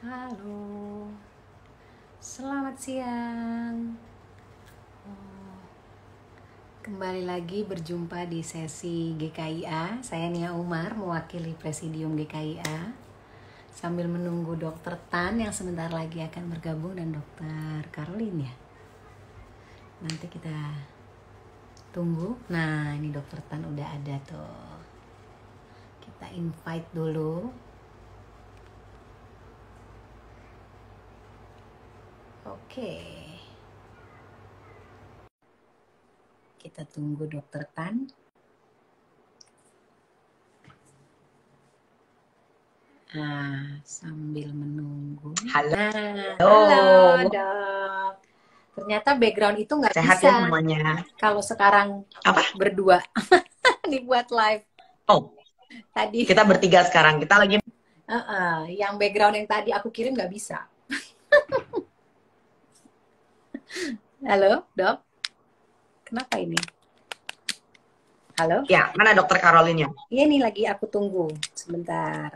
Halo, selamat siang. Kembali lagi berjumpa di sesi GKIA. Saya Nia Umar, mewakili Presidium GKIA. Sambil menunggu Dokter Tan yang sebentar lagi akan bergabung dan Dokter Caroline ya. Nanti kita tunggu. Nah, ini Dokter Tan udah ada tuh. Kita invite dulu. Oke. Kita tunggu Dokter Tan. Sambil menunggu. Halo. Halo Dok. Ternyata background itu nggak Sehat bisa ya semuanya. kalau sekarang Apa? berdua dibuat live. Oh, Tadi kita bertiga sekarang. Kita lagi. yang background yang tadi aku kirim nggak bisa. Halo Dok, kenapa ini? Halo? Ya, mana Dokter Caroline-nya? Iya nih lagi aku tunggu sebentar.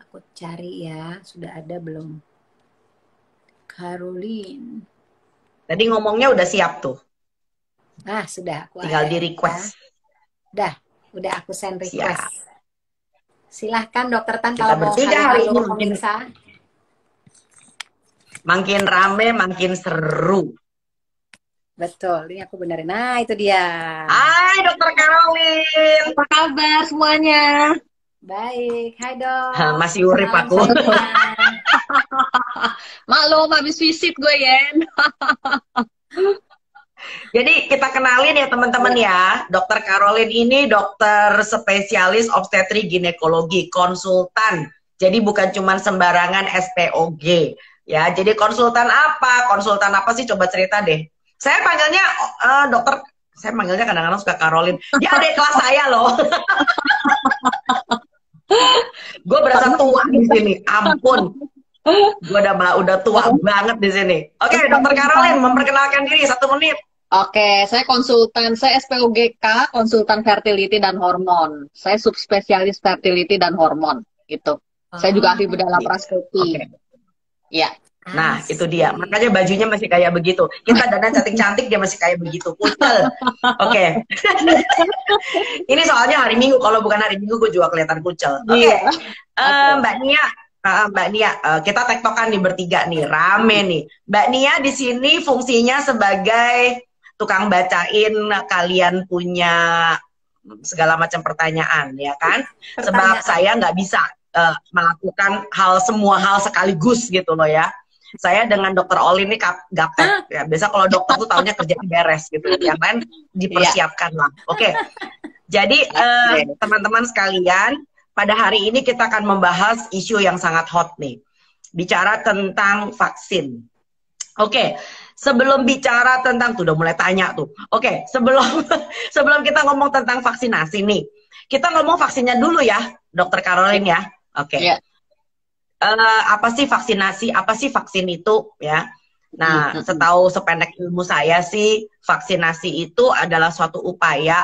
Aku cari ya, sudah ada belum? Caroline. Tadi ngomongnya udah siap tuh. Sudah aku Tinggal ada. di request. Udah aku send request. Siap. Silahkan Dokter Tan Kita kalau mau bertiga hari ini pemirsa. makin rame, makin seru. Betul, ini aku benerin. Nah, itu dia. Hai Dokter Caroline. Apa kabar semuanya? Baik, hai Dok. Masih urip Salam aku. Maklum habis visit gue, Yen. Jadi kita kenalin ya teman-teman ya. Dokter Caroline ini dokter spesialis obstetri ginekologi, konsultan. Jadi bukan cuma sembarangan SPOG. Ya, jadi konsultan apa? Konsultan apa sih? Coba cerita deh. Saya panggilnya dokter, saya panggilnya kadang-kadang suka Caroline. Dia adik kelas saya loh. Gue berasa tua di sini, ampun. Gue udah tua banget di sini. Oke, Dokter Caroline memperkenalkan diri 1 menit. Oke, saya konsultan, saya SPOGK, konsultan fertility dan hormon. Saya subspesialis fertility dan hormon, gitu. Saya juga ahli bedah laparoskopi. Oke. Ya. Nah, itu dia. Makanya bajunya masih kayak begitu. Kita dandan cantik-cantik, dia masih kayak begitu. Kucel. Oke. Ini soalnya hari Minggu. Kalau bukan hari Minggu, gue juga kelihatan kucel. Oke. Mbak Nia. Mbak Nia, kita tektokan nih bertiga nih. Rame nih. Mbak Nia di sini fungsinya sebagai tukang bacain kalian punya segala macam pertanyaan, ya kan? Sebab saya nggak bisa melakukan semua hal sekaligus gitu loh ya. Saya dengan Dokter Oli ini gaptek ya. Biasa kalau dokter tuh taunya kerjaan beres gitu. Yang lain dipersiapkan lah. Oke. Jadi teman-teman sekalian, pada hari ini kita akan membahas isu yang sangat hot nih. Bicara tentang vaksin. Oke. Sebelum bicara tentang tuh udah mulai tanya tuh. Oke, sebelum kita ngomong tentang vaksinasi nih. Kita ngomong vaksinnya dulu ya, Dokter Caroline ya. Oke. Yeah. Apa sih vaksinasi? Apa sih vaksin itu ya? Nah, setahu sependek ilmu saya sih, vaksinasi itu adalah suatu upaya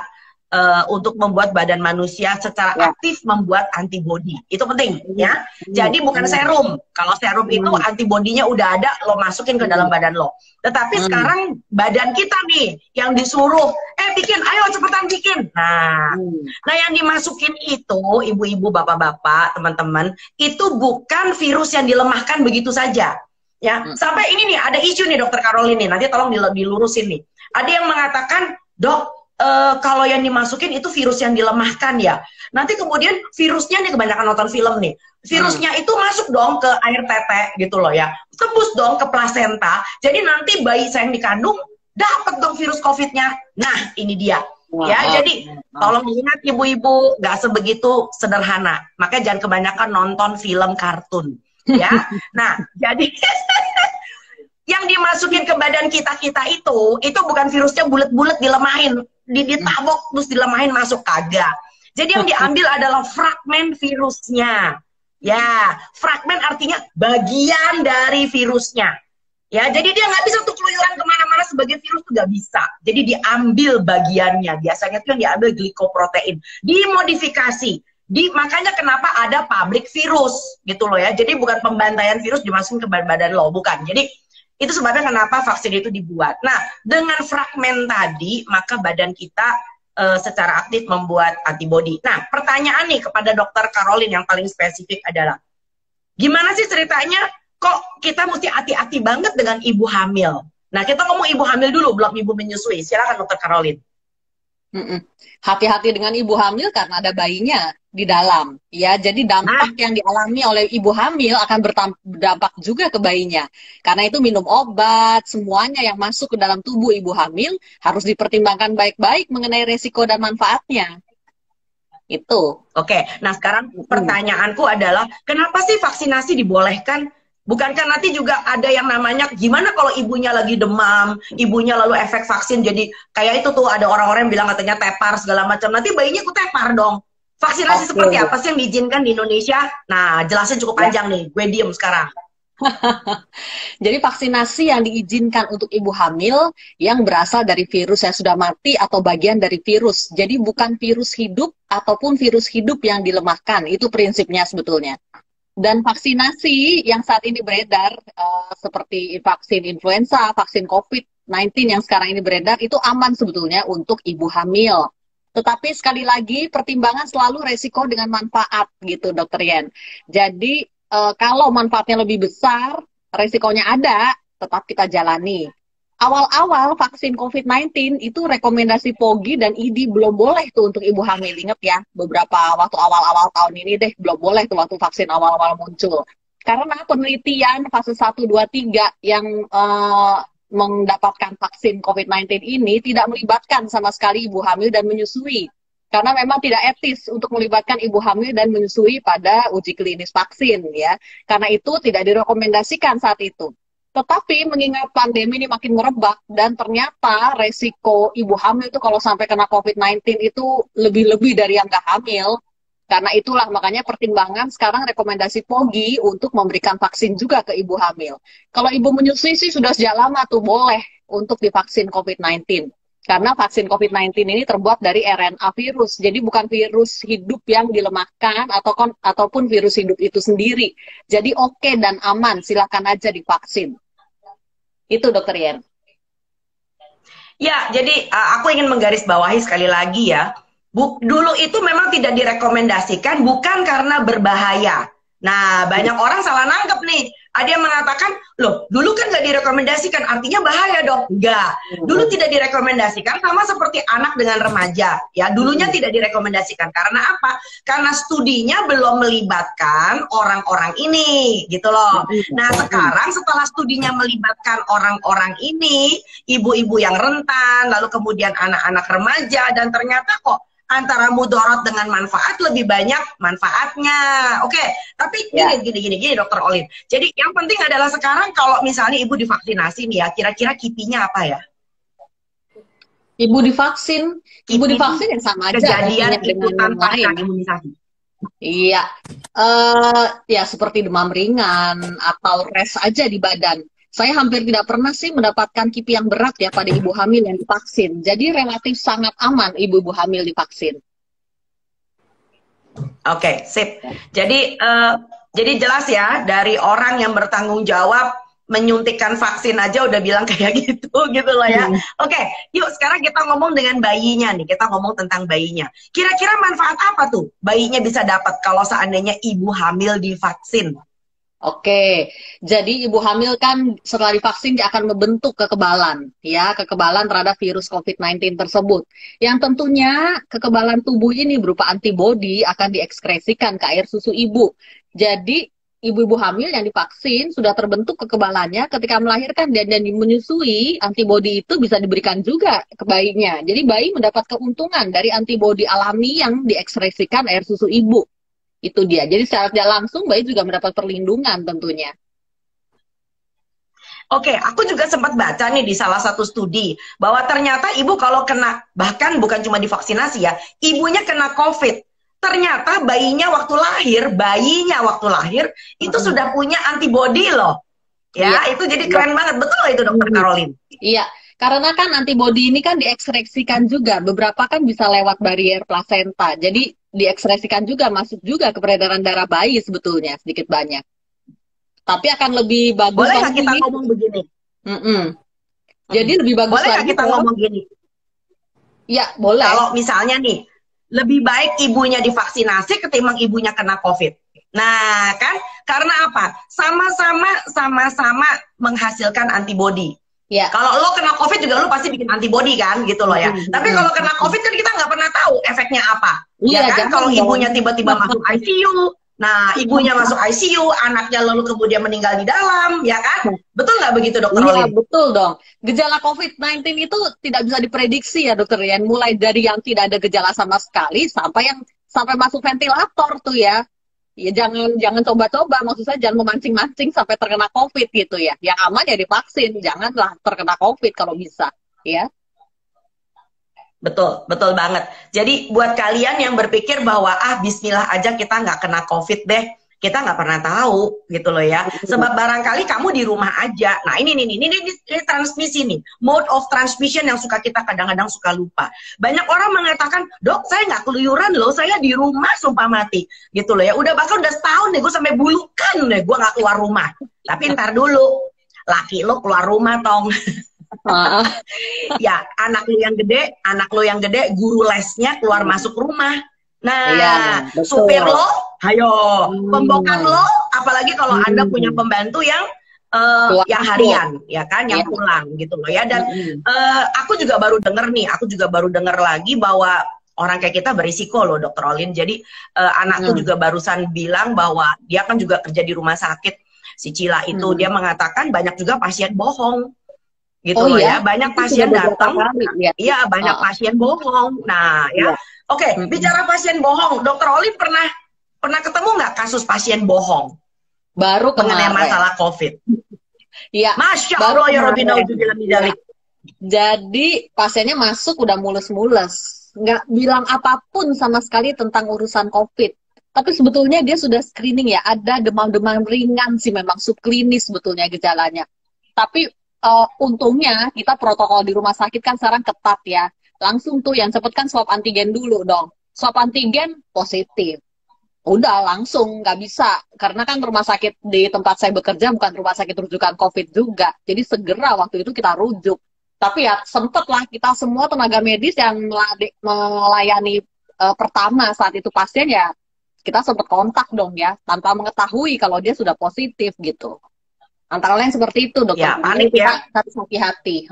untuk membuat badan manusia secara aktif membuat antibodi. Itu penting ya. Jadi bukan serum. Kalau serum itu antibodinya udah ada, lo masukin ke dalam badan lo. Tetapi sekarang badan kita nih yang disuruh, bikin, ayo cepetan bikin. Nah, yang dimasukin itu, ibu-ibu, bapak-bapak, teman-teman, itu bukan virus yang dilemahkan begitu saja. Ya, sampai ini nih ada isu nih Dokter Caroline nih. Nanti tolong dilurusin nih. Ada yang mengatakan, Dok, kalau yang dimasukin itu virus yang dilemahkan ya. Nanti kemudian virusnya nih, kebanyakan nonton film nih. Virusnya itu masuk dong ke air tete gitu loh ya. Tembus dong ke plasenta. Jadi nanti bayi saya yang dikandung dapat dong virus COVID-nya. Nah, ini dia. Ya, jadi tolong ingat ibu-ibu, nggak sebegitu sederhana. Makanya jangan kebanyakan nonton film kartun. Ya. Nah, jadi yang dimasukin ke badan kita itu bukan virusnya bulat-bulat dilemahin, ditabok terus dilemahin masuk, kagak. Jadi yang diambil adalah fragmen virusnya. Ya, fragmen artinya bagian dari virusnya. Ya, jadi dia nggak bisa tuh keluyuran kemana-mana sebagai virus tuh nggak bisa. Jadi diambil bagiannya. Biasanya tuh yang diambil glikoprotein, dimodifikasi, Makanya kenapa ada pabrik virus gitu loh ya. Jadi bukan pembantaian virus dimasukin ke badan lo, bukan. Jadi itu sebabnya kenapa vaksin itu dibuat. Nah, dengan fragmen tadi, maka badan kita secara aktif membuat antibodi. Nah, pertanyaan nih kepada Dokter Caroline yang paling spesifik adalah, gimana sih ceritanya kok kita mesti hati-hati banget dengan ibu hamil? Nah, kita ngomong ibu hamil dulu, belum ibu menyusui. Silakan Dokter Caroline. Hati-hati dengan ibu hamil karena ada bayinya di dalam, ya. Jadi dampak yang dialami oleh ibu hamil akan berdampak juga ke bayinya. Karena itu minum obat, semuanya yang masuk ke dalam tubuh ibu hamil harus dipertimbangkan baik-baik mengenai resiko dan manfaatnya. Itu. Oke, nah sekarang pertanyaanku adalah, kenapa sih vaksinasi dibolehkan? Bukankah nanti juga ada yang namanya, gimana kalau ibunya lagi demam, ibunya lalu efek vaksin, jadi kayak itu tuh ada orang-orang yang bilang katanya tepar segala macam, nanti bayinya ikut tepar dong. Vaksinasi seperti apa sih yang diizinkan di Indonesia? Nah, jelasin cukup panjang nih, gue diem sekarang. Jadi vaksinasi yang diizinkan untuk ibu hamil yang berasal dari virus yang sudah mati atau bagian dari virus. Jadi bukan virus hidup ataupun virus hidup yang dilemahkan. Itu prinsipnya sebetulnya. Dan vaksinasi yang saat ini beredar seperti vaksin influenza, vaksin COVID-19 yang sekarang ini beredar itu aman sebetulnya untuk ibu hamil. Tetapi sekali lagi pertimbangan selalu resiko dengan manfaat gitu, Dokter Yen. Jadi kalau manfaatnya lebih besar, resikonya ada, tetap kita jalani. Awal-awal vaksin COVID-19 itu rekomendasi POGI dan IDI belum boleh tuh untuk ibu hamil. Ingat ya, beberapa waktu awal-awal tahun ini deh belum boleh tuh waktu vaksin awal-awal muncul. Karena penelitian fase 1, 2, 3 yang mendapatkan vaksin COVID-19 ini tidak melibatkan sama sekali ibu hamil dan menyusui. Karena memang tidak etis untuk melibatkan ibu hamil dan menyusui pada uji klinis vaksin ya. Karena itu tidak direkomendasikan saat itu. Tetapi mengingat pandemi ini makin merebak dan ternyata resiko ibu hamil itu kalau sampai kena COVID-19 itu lebih-lebih dari yang nggak hamil. Karena itulah makanya pertimbangan sekarang rekomendasi POGI untuk memberikan vaksin juga ke ibu hamil. Kalau ibu menyusui sih sudah sejak lama tuh boleh untuk divaksin COVID-19. Karena vaksin COVID-19 ini terbuat dari RNA virus. Jadi bukan virus hidup yang dilemahkan ataupun virus hidup itu sendiri. Jadi oke dan aman, silakan aja divaksin. Itu Dokter Yen. Ya, jadi aku ingin menggarisbawahi sekali lagi ya. Dulu itu memang tidak direkomendasikan bukan karena berbahaya. Nah, banyak orang salah nangkep nih. Ada yang mengatakan, loh, dulu kan nggak direkomendasikan, artinya bahaya dong. Enggak. Dulu tidak direkomendasikan, sama seperti anak dengan remaja. Ya, dulunya tidak direkomendasikan. Karena apa? Karena studinya belum melibatkan orang-orang ini, gitu loh. Nah, sekarang setelah studinya melibatkan orang-orang ini, ibu-ibu yang rentan, lalu kemudian anak-anak remaja, dan ternyata kok antara mudorot dengan manfaat lebih banyak manfaatnya. Oke, tapi gini Dokter Olin. Jadi yang penting adalah sekarang kalau misalnya ibu divaksinasi nih ya, kira-kira kipinya apa ya? Ibu divaksin yang sama aja. Kejadian ikutan pasca imunisasi. Iya, ya seperti demam ringan atau res aja di badan. Saya hampir tidak pernah sih mendapatkan KIPI yang berat ya pada ibu hamil yang divaksin. Jadi relatif sangat aman ibu-ibu hamil divaksin. Oke, sip. Jadi jelas ya, dari orang yang bertanggung jawab menyuntikkan vaksin aja udah bilang kayak gitu loh ya. Oke, yuk sekarang kita ngomong dengan bayinya nih. Kita ngomong tentang bayinya. Kira-kira manfaat apa tuh bayinya bisa dapat kalau seandainya ibu hamil divaksin? Oke, jadi ibu hamil kan setelah divaksin dia akan membentuk kekebalan, ya, kekebalan terhadap virus COVID-19 tersebut. Yang tentunya kekebalan tubuh ini berupa antibodi akan diekskresikan ke air susu ibu. Jadi ibu-ibu hamil yang divaksin sudah terbentuk kekebalannya ketika melahirkan dan menyusui, antibodi itu bisa diberikan juga ke bayinya. Jadi bayi mendapat keuntungan dari antibodi alami yang diekskresikan air susu ibu. Itu dia. Jadi secara tidak langsung bayi juga mendapat perlindungan tentunya. Oke, aku juga sempat baca nih di salah satu studi bahwa ternyata ibu kalau kena, bahkan bukan cuma divaksinasi ya, ibunya kena COVID. Ternyata bayinya waktu lahir itu sudah punya antibodi loh. Ya, itu jadi keren banget. Betul itu Dokter Caroline? Iya. Karena kan antibodi ini kan diekskresikan juga. Beberapa kan bisa lewat barier plasenta. Jadi diekspresikan juga, masuk juga ke peredaran darah bayi sebetulnya sedikit banyak. Tapi akan lebih bagus Boleh nggak lagi. kita ngomong begini? Jadi lebih bagus Boleh nggak lagi kita ngomong gini? Ya, boleh. Kalau misalnya nih, lebih baik ibunya divaksinasi ketimbang ibunya kena COVID. Nah, kan karena apa? Sama-sama menghasilkan antibodi. Ya. Kalau lo kena COVID juga lo pasti bikin antibodi kan, gitu loh ya. Tapi kalau kena COVID kan kita nggak pernah tahu efeknya apa. Iya, Ya kan? Kalau ibunya tiba-tiba masuk ICU, nah ibunya masuk ICU, anaknya lalu kemudian meninggal di dalam, ya kan? Betul nggak begitu, Dokter Iya, Olin? betul dong. Gejala COVID-19 itu tidak bisa diprediksi ya, Dokter Rian. Mulai dari yang tidak ada gejala sama sekali sampai masuk ventilator tuh ya. Ya jangan coba-coba, maksud saya jangan memancing-mancing sampai terkena COVID gitu ya. Yang aman ya divaksin, janganlah terkena COVID kalau bisa, ya. Betul, betul banget. Jadi buat kalian yang berpikir bahwa bismillah aja kita nggak kena COVID deh, kita nggak pernah tahu gitu loh ya. Sebab barangkali kamu di rumah aja. Nah ini transmisi nih, mode of transmission yang kita kadang-kadang suka lupa. Banyak orang mengatakan, dok saya nggak keluyuran loh, saya di rumah sumpah mati gitu loh ya. Bahkan udah setahun deh gue sampai bulukan deh gue nggak keluar rumah. Tapi ntar dulu, laki lo keluar rumah tong. Ya anak lo yang gede, guru lesnya keluar masuk rumah. Nah, iya, supir lo, ayo, pembokat lo, apalagi kalau Anda punya pembantu yang harian, ya kan, yang pulang gitu loh ya. Dan aku juga baru dengar lagi bahwa orang kayak kita berisiko loh, Dokter Olin. Jadi anakku juga barusan bilang bahwa dia kan juga kerja di rumah sakit, si Cila itu dia mengatakan banyak juga pasien bohong. Gitu loh ya, banyak pasien datang, iya banyak pasien bohong. Nah ya. Oke, bicara pasien bohong, Dokter Oli pernah ketemu nggak kasus pasien bohong? Baru mengenai kemarin. masalah COVID. Iya. Masya Allah ya Rabbi naudzubillah. Jadi pasiennya masuk udah mules-mules, nggak bilang apapun sama sekali tentang urusan COVID. Tapi sebetulnya dia sudah screening ya, ada demam-demam ringan sih memang subklinis sebetulnya gejalanya. Tapi untungnya kita protokol di rumah sakit kan sekarang ketat ya. Langsung tuh yang cepet kan swab antigen dulu dong. Swab antigen positif. Udah langsung nggak bisa. Karena kan rumah sakit di tempat saya bekerja bukan rumah sakit rujukan COVID juga. Jadi segera waktu itu kita rujuk. Tapi ya sempet lah kita semua tenaga medis yang melayani pertama saat itu pasien ya kita sempet kontak dong ya. Tanpa mengetahui kalau dia sudah positif gitu. Antara lain seperti itu dokter. Ya, panik ya. Harus hati-hati.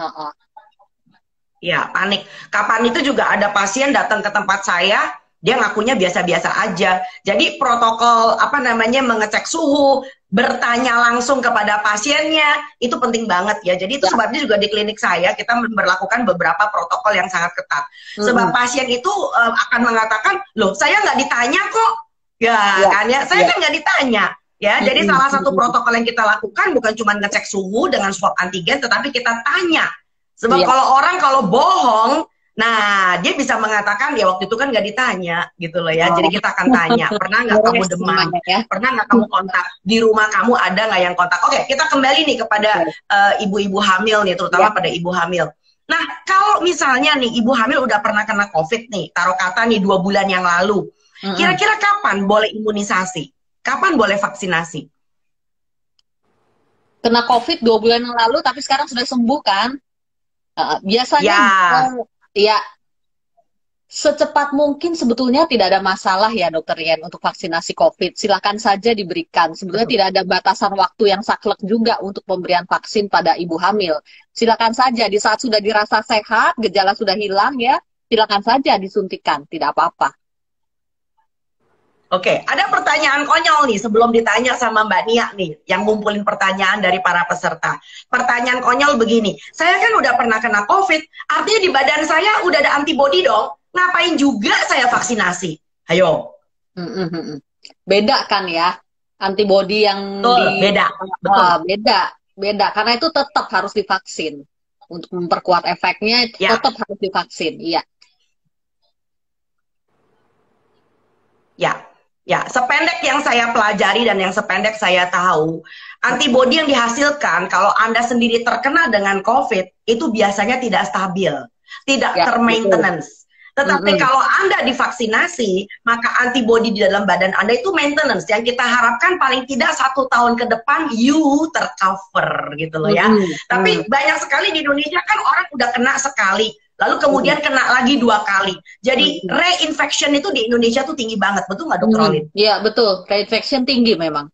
Ya, panik. Kapan itu juga ada pasien datang ke tempat saya, dia ngakunya biasa-biasa aja. Jadi protokol mengecek suhu, bertanya langsung kepada pasiennya, itu penting banget ya. Jadi itu sebabnya juga di klinik saya kita memberlakukan beberapa protokol yang sangat ketat. Sebab pasien itu akan mengatakan, loh saya nggak ditanya kok. Saya kan nggak ditanya. Ya, jadi salah satu protokol yang kita lakukan bukan cuma ngecek suhu dengan swab antigen, tetapi kita tanya. Sebab kalau bohong, nah dia bisa mengatakan ya waktu itu kan nggak ditanya gitu loh ya. Jadi kita akan tanya, pernah nggak kamu demam? Pernah nggak kamu kontak? Di rumah kamu ada nggak yang kontak? Oke, kita kembali nih kepada ibu-ibu hamil nih, terutama pada ibu hamil. Nah, kalau misalnya nih ibu hamil udah pernah kena COVID nih, taruh kata nih 2 bulan yang lalu, kira-kira kapan boleh imunisasi? Kapan boleh vaksinasi? Kena COVID 2 bulan yang lalu, tapi sekarang sudah sembuh kan? Biasanya ya secepat mungkin sebetulnya tidak ada masalah ya dokter Rian untuk vaksinasi COVID. Silakan saja diberikan. Sebetulnya tidak ada batasan waktu yang saklek juga untuk pemberian vaksin pada ibu hamil. Silakan saja di saat sudah dirasa sehat, gejala sudah hilang ya, silakan saja disuntikan, tidak apa-apa. Oke, ada pertanyaan konyol nih sebelum ditanya sama Mbak Nia nih, yang ngumpulin pertanyaan dari para peserta. Pertanyaan konyol begini, saya kan udah pernah kena COVID, artinya di badan saya udah ada antibodi dong, ngapain juga saya vaksinasi? Ayo. Beda kan ya, antibodi yang beda. Beda, karena itu tetap harus divaksin. Untuk memperkuat efeknya, tetap harus divaksin, iya. Ya, sependek yang saya pelajari dan yang sependek saya tahu, antibodi yang dihasilkan kalau Anda sendiri terkena dengan COVID, itu biasanya tidak stabil, tidak termaintenance. Tetapi kalau Anda divaksinasi, maka antibodi di dalam badan Anda itu maintenance. Yang kita harapkan paling tidak 1 tahun ke depan you tercover gitu loh ya. Tapi banyak sekali di Indonesia kan orang udah kena sekali, lalu kemudian kena lagi 2 kali. Jadi reinfection itu di Indonesia tuh tinggi banget, betul nggak Dokter Olin? Iya betul, reinfection tinggi memang.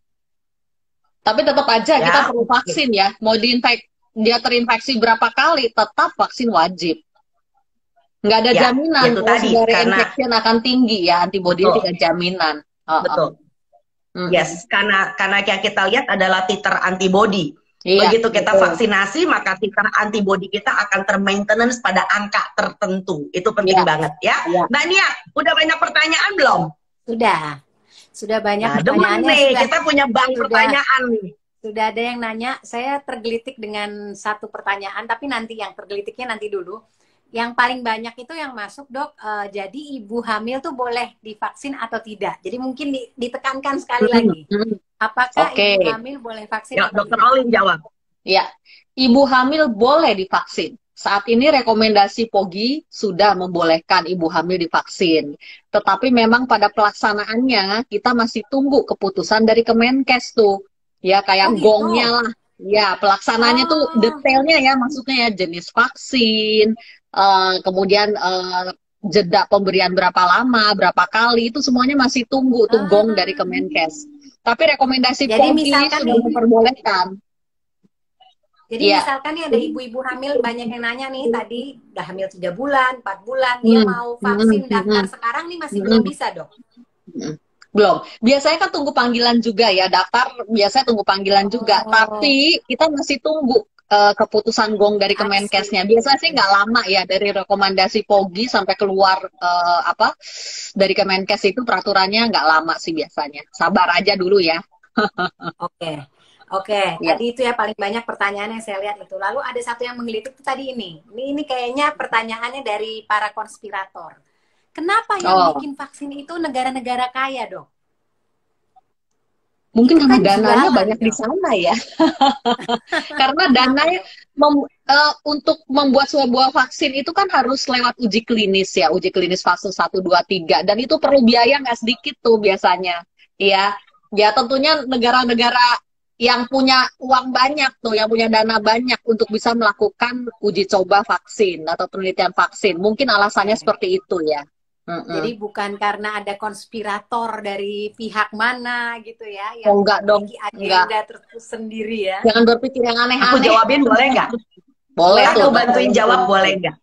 Tapi tetap aja Ya, kita perlu vaksin ya. Mau dia terinfeksi berapa kali, tetap vaksin wajib. Nggak ada Ya, jaminan itu tadi, kalau karena reinfection akan tinggi ya, antibodi betul. tidak jaminan. Betul. Yes, karena yang kita lihat adalah titer antibodi. Iya, Begitu kita betul. vaksinasi, maka titer antibodi kita akan termaintenance pada angka tertentu. Itu penting banget ya. Mbak Nia, udah banyak pertanyaan belum? Sudah banyak Nah, demen pertanyaannya. nih, kita punya bank pertanyaan nih. Sudah ada yang nanya, saya tergelitik dengan satu pertanyaan, tapi nanti yang tergelitiknya nanti dulu. Yang paling banyak itu yang masuk, Dok, jadi ibu hamil tuh boleh divaksin atau tidak? Jadi mungkin ditekankan sekali lagi. Apakah ibu hamil boleh vaksin Ya, atau Dokter tidak? Olin jawab. Ya, ibu hamil boleh divaksin. Saat ini rekomendasi POGI sudah membolehkan ibu hamil divaksin. Tetapi memang pada pelaksanaannya kita masih tunggu keputusan dari Kemenkes tuh. Ya kayak gongnya lah. Ya, pelaksananya tuh detailnya ya, maksudnya ya jenis vaksin, kemudian jeda pemberian berapa lama, berapa kali, itu semuanya masih tunggu tuh gong dari Kemenkes. Tapi rekomendasi POGI sudah memperbolehkan. Jadi misalkan nih ada ibu-ibu hamil, banyak yang nanya nih, tadi udah hamil 3 bulan, 4 bulan, dia mau vaksin, daftar sekarang nih masih belum bisa, Dok? Belum. Biasanya kan tunggu panggilan juga ya, daftar biasanya tunggu panggilan juga. Tapi kita masih tunggu keputusan gong dari Kemenkesnya. Biasanya sih nggak lama ya, dari rekomendasi POGI sampai keluar dari Kemenkes itu peraturannya nggak lama sih biasanya. Sabar aja dulu ya. Oke, tadi itu ya paling banyak pertanyaan yang saya lihat itu. Lalu ada satu yang menggelitik itu tadi ini. Ini kayaknya pertanyaannya dari para konspirator. Kenapa yang bikin vaksin itu negara-negara kaya, Dok? Mungkin karena dananya banyak di sana ya. Karena dananya untuk membuat sebuah vaksin itu kan harus lewat uji klinis ya, uji klinis fase 1, 2, 3. Dan itu perlu biaya nggak sedikit tuh biasanya. Ya tentunya negara-negara yang punya uang banyak tuh, yang punya dana banyak untuk bisa melakukan uji coba vaksin atau penelitian vaksin. Mungkin alasannya seperti itu ya. Jadi bukan karena ada konspirator dari pihak mana gitu ya, yang enggak dong, agenda tersendiri ya. Jangan berpikir yang aneh-aneh. Aku jawabin boleh nggak? Boleh. Aku bantuin jawab boleh nggak?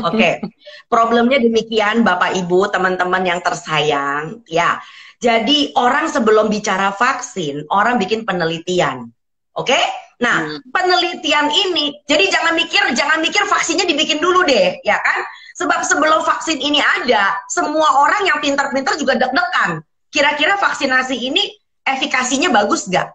Oke. Problemnya demikian Bapak Ibu, teman-teman yang tersayang, ya. Jadi orang sebelum bicara vaksin, orang bikin penelitian. Oke? Nah, penelitian ini, jadi jangan mikir vaksinnya dibikin dulu deh, ya kan? Sebab sebelum vaksin ini ada, semua orang yang pintar-pintar juga deg-degan. Kira-kira vaksinasi ini efikasinya bagus nggak?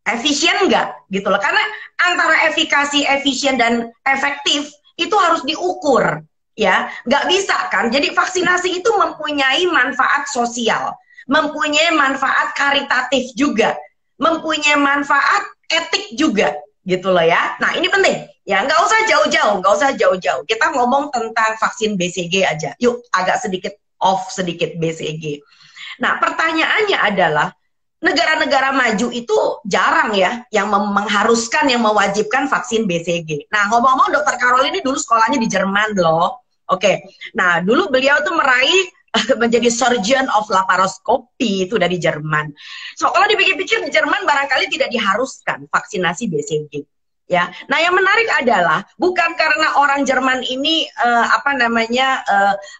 Efisien nggak? Gitu loh. Karena antara efikasi, efisien, dan efektif itu harus diukur. Ya, nggak bisa kan? Jadi vaksinasi itu mempunyai manfaat sosial, mempunyai manfaat karitatif juga, mempunyai manfaat etik juga, gitu loh ya. Nah ini penting, ya nggak usah jauh-jauh, kita ngomong tentang vaksin BCG aja. Yuk agak sedikit off sedikit BCG. Nah pertanyaannya adalah, negara-negara maju itu jarang ya yang mengharuskan, yang mewajibkan vaksin BCG. Nah ngomong-ngomong Dokter Carol ini dulu sekolahnya di Jerman loh. Oke, nah dulu beliau tuh meraih menjadi surgeon of laparoskopi itu dari Jerman. So kalau dipikir-pikir di Jerman barangkali tidak diharuskan vaksinasi BCG. Ya, nah yang menarik adalah bukan karena orang Jerman ini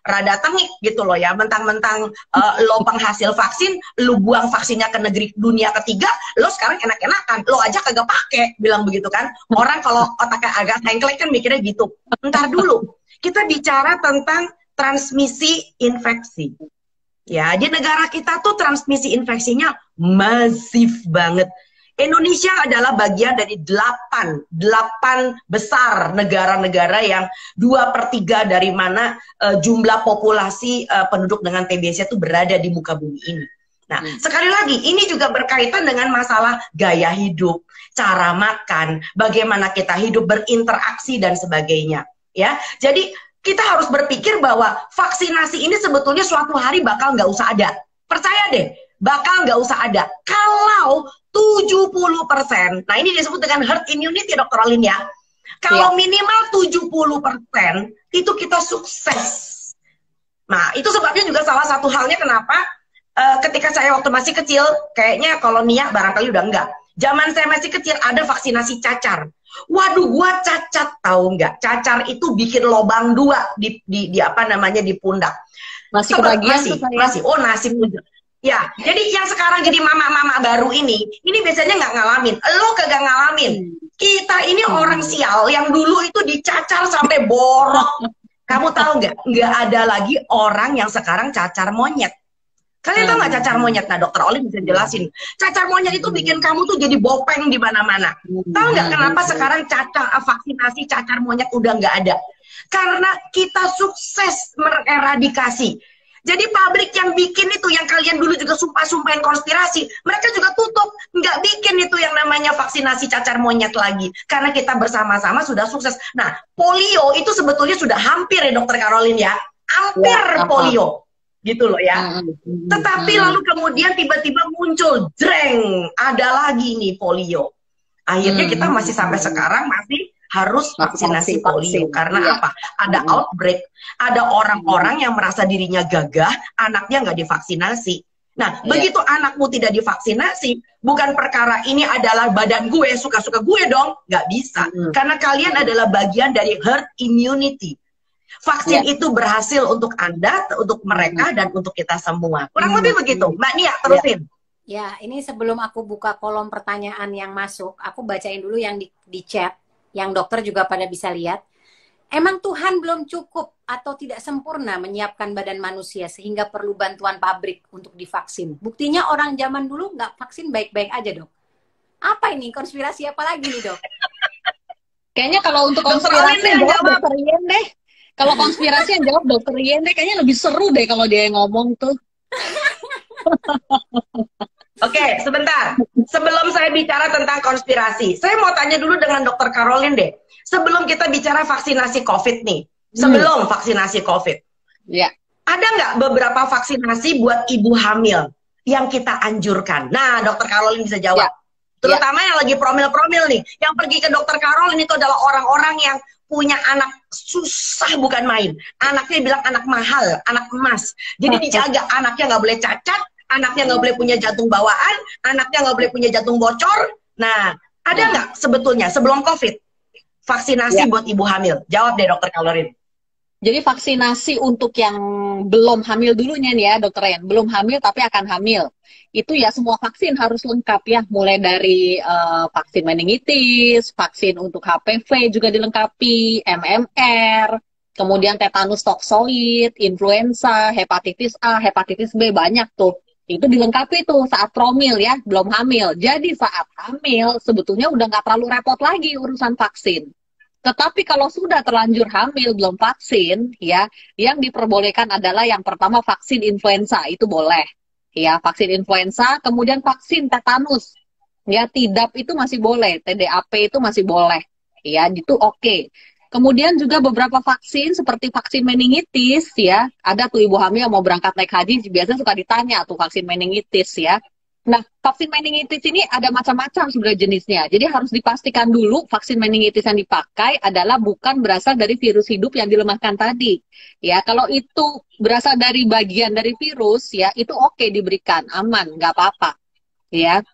rada tengik gitu loh ya, mentang-mentang lo penghasil vaksin, lo buang vaksinnya ke negeri dunia ketiga, lo sekarang enak-enakan, lo aja kagak pakai, bilang begitu kan? Orang kalau otaknya agak hengklek kan mikirnya gitu. Entar dulu, kita bicara tentang transmisi infeksi. Ya, di negara kita tuh transmisi infeksinya masif banget. Indonesia adalah bagian dari 8 besar negara-negara yang 2/3 dari mana jumlah populasi penduduk dengan TBC itu berada di muka bumi ini. Nah, sekali lagi, ini juga berkaitan dengan masalah gaya hidup, cara makan, bagaimana kita hidup, berinteraksi, dan sebagainya. Ya, jadi kita harus berpikir bahwa vaksinasi ini sebetulnya suatu hari bakal nggak usah ada. Percaya deh, bakal nggak usah ada. Kalau 70%, nah ini disebut dengan herd immunity, Dokter Olin ya. Kalau minimal 70% itu kita sukses. Nah, itu sebabnya juga salah satu halnya kenapa ketika saya waktu masih kecil, kayaknya kalau Nia barangkali udah enggak. Zaman saya masih kecil ada vaksinasi cacar. Waduh, gua cacat tahu nggak? Cacar itu bikin lobang 2 di apa namanya di pundak. Masih kebagian masih. Oh, nasib pundak. Ya, jadi yang sekarang jadi mama-mama baru ini biasanya nggak ngalamin. Lo kagak ngalamin. Kita ini orang sial yang dulu itu dicacar sampai borok. Kamu tahu nggak? Nggak ada lagi orang yang sekarang cacar monyet. Kalian tahu nggak cacar monyet? Nah, Dokter Olin bisa jelasin. Cacar monyet itu bikin kamu tuh jadi bopeng di mana-mana. Tahu nggak kenapa sekarang vaksinasi cacar monyet udah nggak ada? Karena kita sukses mereradikasi. Jadi pabrik yang bikin itu, yang kalian dulu juga sumpah-sumpahin konspirasi, mereka juga tutup, nggak bikin itu yang namanya vaksinasi cacar monyet lagi. Karena kita bersama-sama sudah sukses. Nah, polio itu sebetulnya sudah hampir ya Dokter Karolin ya, hampir polio. Gitu loh ya. Tetapi lalu kemudian tiba-tiba muncul, jreng, ada lagi nih polio. Akhirnya kita masih sampai sekarang masih harus vaksinasi polio. Karena apa? Ada outbreak, ada orang-orang yang merasa dirinya gagah, anaknya nggak divaksinasi. Nah, begitu anakmu tidak divaksinasi, bukan perkara ini adalah badan gue, suka-suka gue dong. Nggak bisa. Karena kalian adalah bagian dari herd immunity. Vaksin itu berhasil untuk Anda, untuk mereka, dan untuk kita semua. Kurang lebih begitu. Mbak Nia, terusin. Ya, ini sebelum aku buka kolom pertanyaan yang masuk, aku bacain dulu yang di chat, yang dokter juga pada bisa lihat. Emang Tuhan belum cukup atau tidak sempurna menyiapkan badan manusia sehingga perlu bantuan pabrik untuk divaksin? Buktinya orang zaman dulu nggak vaksin baik-baik aja, Dok. Apa ini? Konspirasi apa lagi nih, Dok? Kayaknya kalau untuk konspirasi yang jawab Dokter Yen deh. Kalau konspirasi yang jawab Dokter Yen deh, kayaknya lebih seru deh kalau dia yang ngomong tuh. Oke, sebentar. Sebelum saya bicara tentang konspirasi, saya mau tanya dulu dengan Dokter Karolin deh. Sebelum kita bicara vaksinasi COVID nih, sebelum vaksinasi COVID, ada nggak beberapa vaksinasi buat ibu hamil yang kita anjurkan? Nah, Dokter Karolin bisa jawab. Terutama yang lagi promil-promil nih, yang pergi ke Dokter Karolin itu adalah orang-orang yang punya anak susah bukan main. Anaknya bilang anak mahal, anak emas. Jadi dijaga, anaknya nggak boleh cacat, anaknya nggak boleh punya jantung bawaan, anaknya nggak boleh punya jantung bocor. Nah, ada nggak sebetulnya sebelum COVID vaksinasi buat ibu hamil? Jawab deh Dokter Karolin. Jadi vaksinasi untuk yang belum hamil dulunya nih ya Dokter Yen, belum hamil tapi akan hamil. Itu ya semua vaksin harus lengkap ya, mulai dari vaksin meningitis, vaksin untuk HPV juga dilengkapi, MMR, kemudian tetanus toksoid, influenza, hepatitis A, hepatitis B, banyak tuh. Itu dilengkapi tuh saat promil ya, belum hamil. Jadi saat hamil sebetulnya udah nggak terlalu repot lagi urusan vaksin. Tetapi kalau sudah terlanjur hamil belum vaksin, ya, yang diperbolehkan adalah yang pertama vaksin influenza, itu boleh. Ya, vaksin influenza, kemudian vaksin tetanus. Ya, TDAP itu masih boleh, TDAP itu masih boleh. Ya, itu oke. Kemudian juga beberapa vaksin seperti vaksin meningitis, ya. Ada tuh ibu hamil yang mau berangkat naik haji, biasanya suka ditanya tuh vaksin meningitis, ya. Nah, vaksin meningitis ini ada macam-macam sebenarnya jenisnya. Jadi harus dipastikan dulu vaksin meningitis yang dipakai adalah bukan berasal dari virus hidup yang dilemahkan tadi. Ya, kalau itu berasal dari bagian dari virus, ya itu oke diberikan, aman, nggak apa-apa. Ya,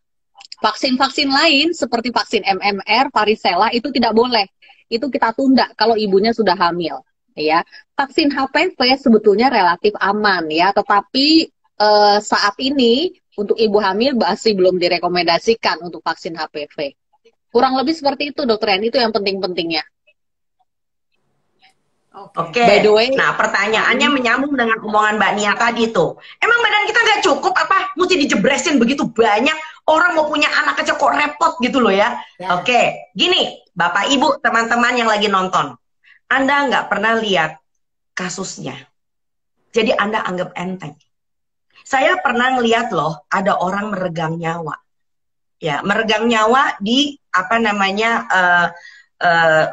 vaksin-vaksin lain seperti vaksin MMR, varicella itu tidak boleh. Itu kita tunda kalau ibunya sudah hamil. Ya, vaksin HPV sebetulnya relatif aman ya, tetapi saat ini untuk ibu hamil masih belum direkomendasikan untuk vaksin HPV. Kurang lebih seperti itu, Dokter Yen. Itu yang penting-pentingnya. Oke. By the way, nah pertanyaannya menyambung dengan omongan Mbak Nia tadi tuh. Emang badan kita nggak cukup apa? Mesti dijebresin begitu banyak orang mau punya anak aja kok repot gitu loh ya. Oke, gini, Bapak Ibu, teman-teman yang lagi nonton, Anda nggak pernah lihat kasusnya. Jadi Anda anggap enteng. Saya pernah ngeliat loh, ada orang meregang nyawa. Ya, meregang nyawa di apa namanya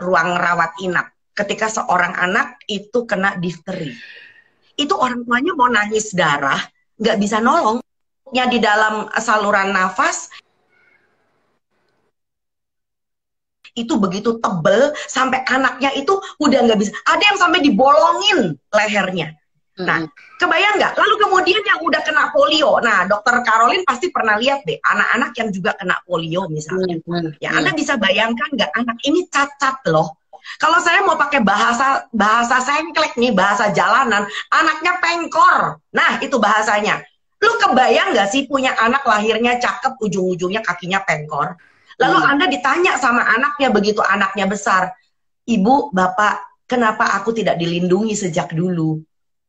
ruang rawat inap. ketika seorang anak itu kena difteri. Itu orang tuanya mau nangis darah, nggak bisa nolong. Ya di dalam saluran nafas itu begitu tebel sampai anaknya itu udah nggak bisa. Ada yang sampai dibolongin lehernya. Nah, kebayang nggak? Lalu kemudian yang udah kena polio. Nah, dokter Caroline pasti pernah lihat deh, anak-anak yang juga kena polio misalnya. Ya, Anda bisa bayangkan nggak, anak ini cacat loh. Kalau saya mau pakai bahasa sengklek nih, bahasa jalanan, anaknya pengkor. Nah, itu bahasanya. Lu kebayang nggak sih punya anak lahirnya cakep, ujung-ujungnya kakinya pengkor? Lalu Anda ditanya sama anaknya begitu anaknya besar, Ibu, Bapak, kenapa aku tidak dilindungi sejak dulu?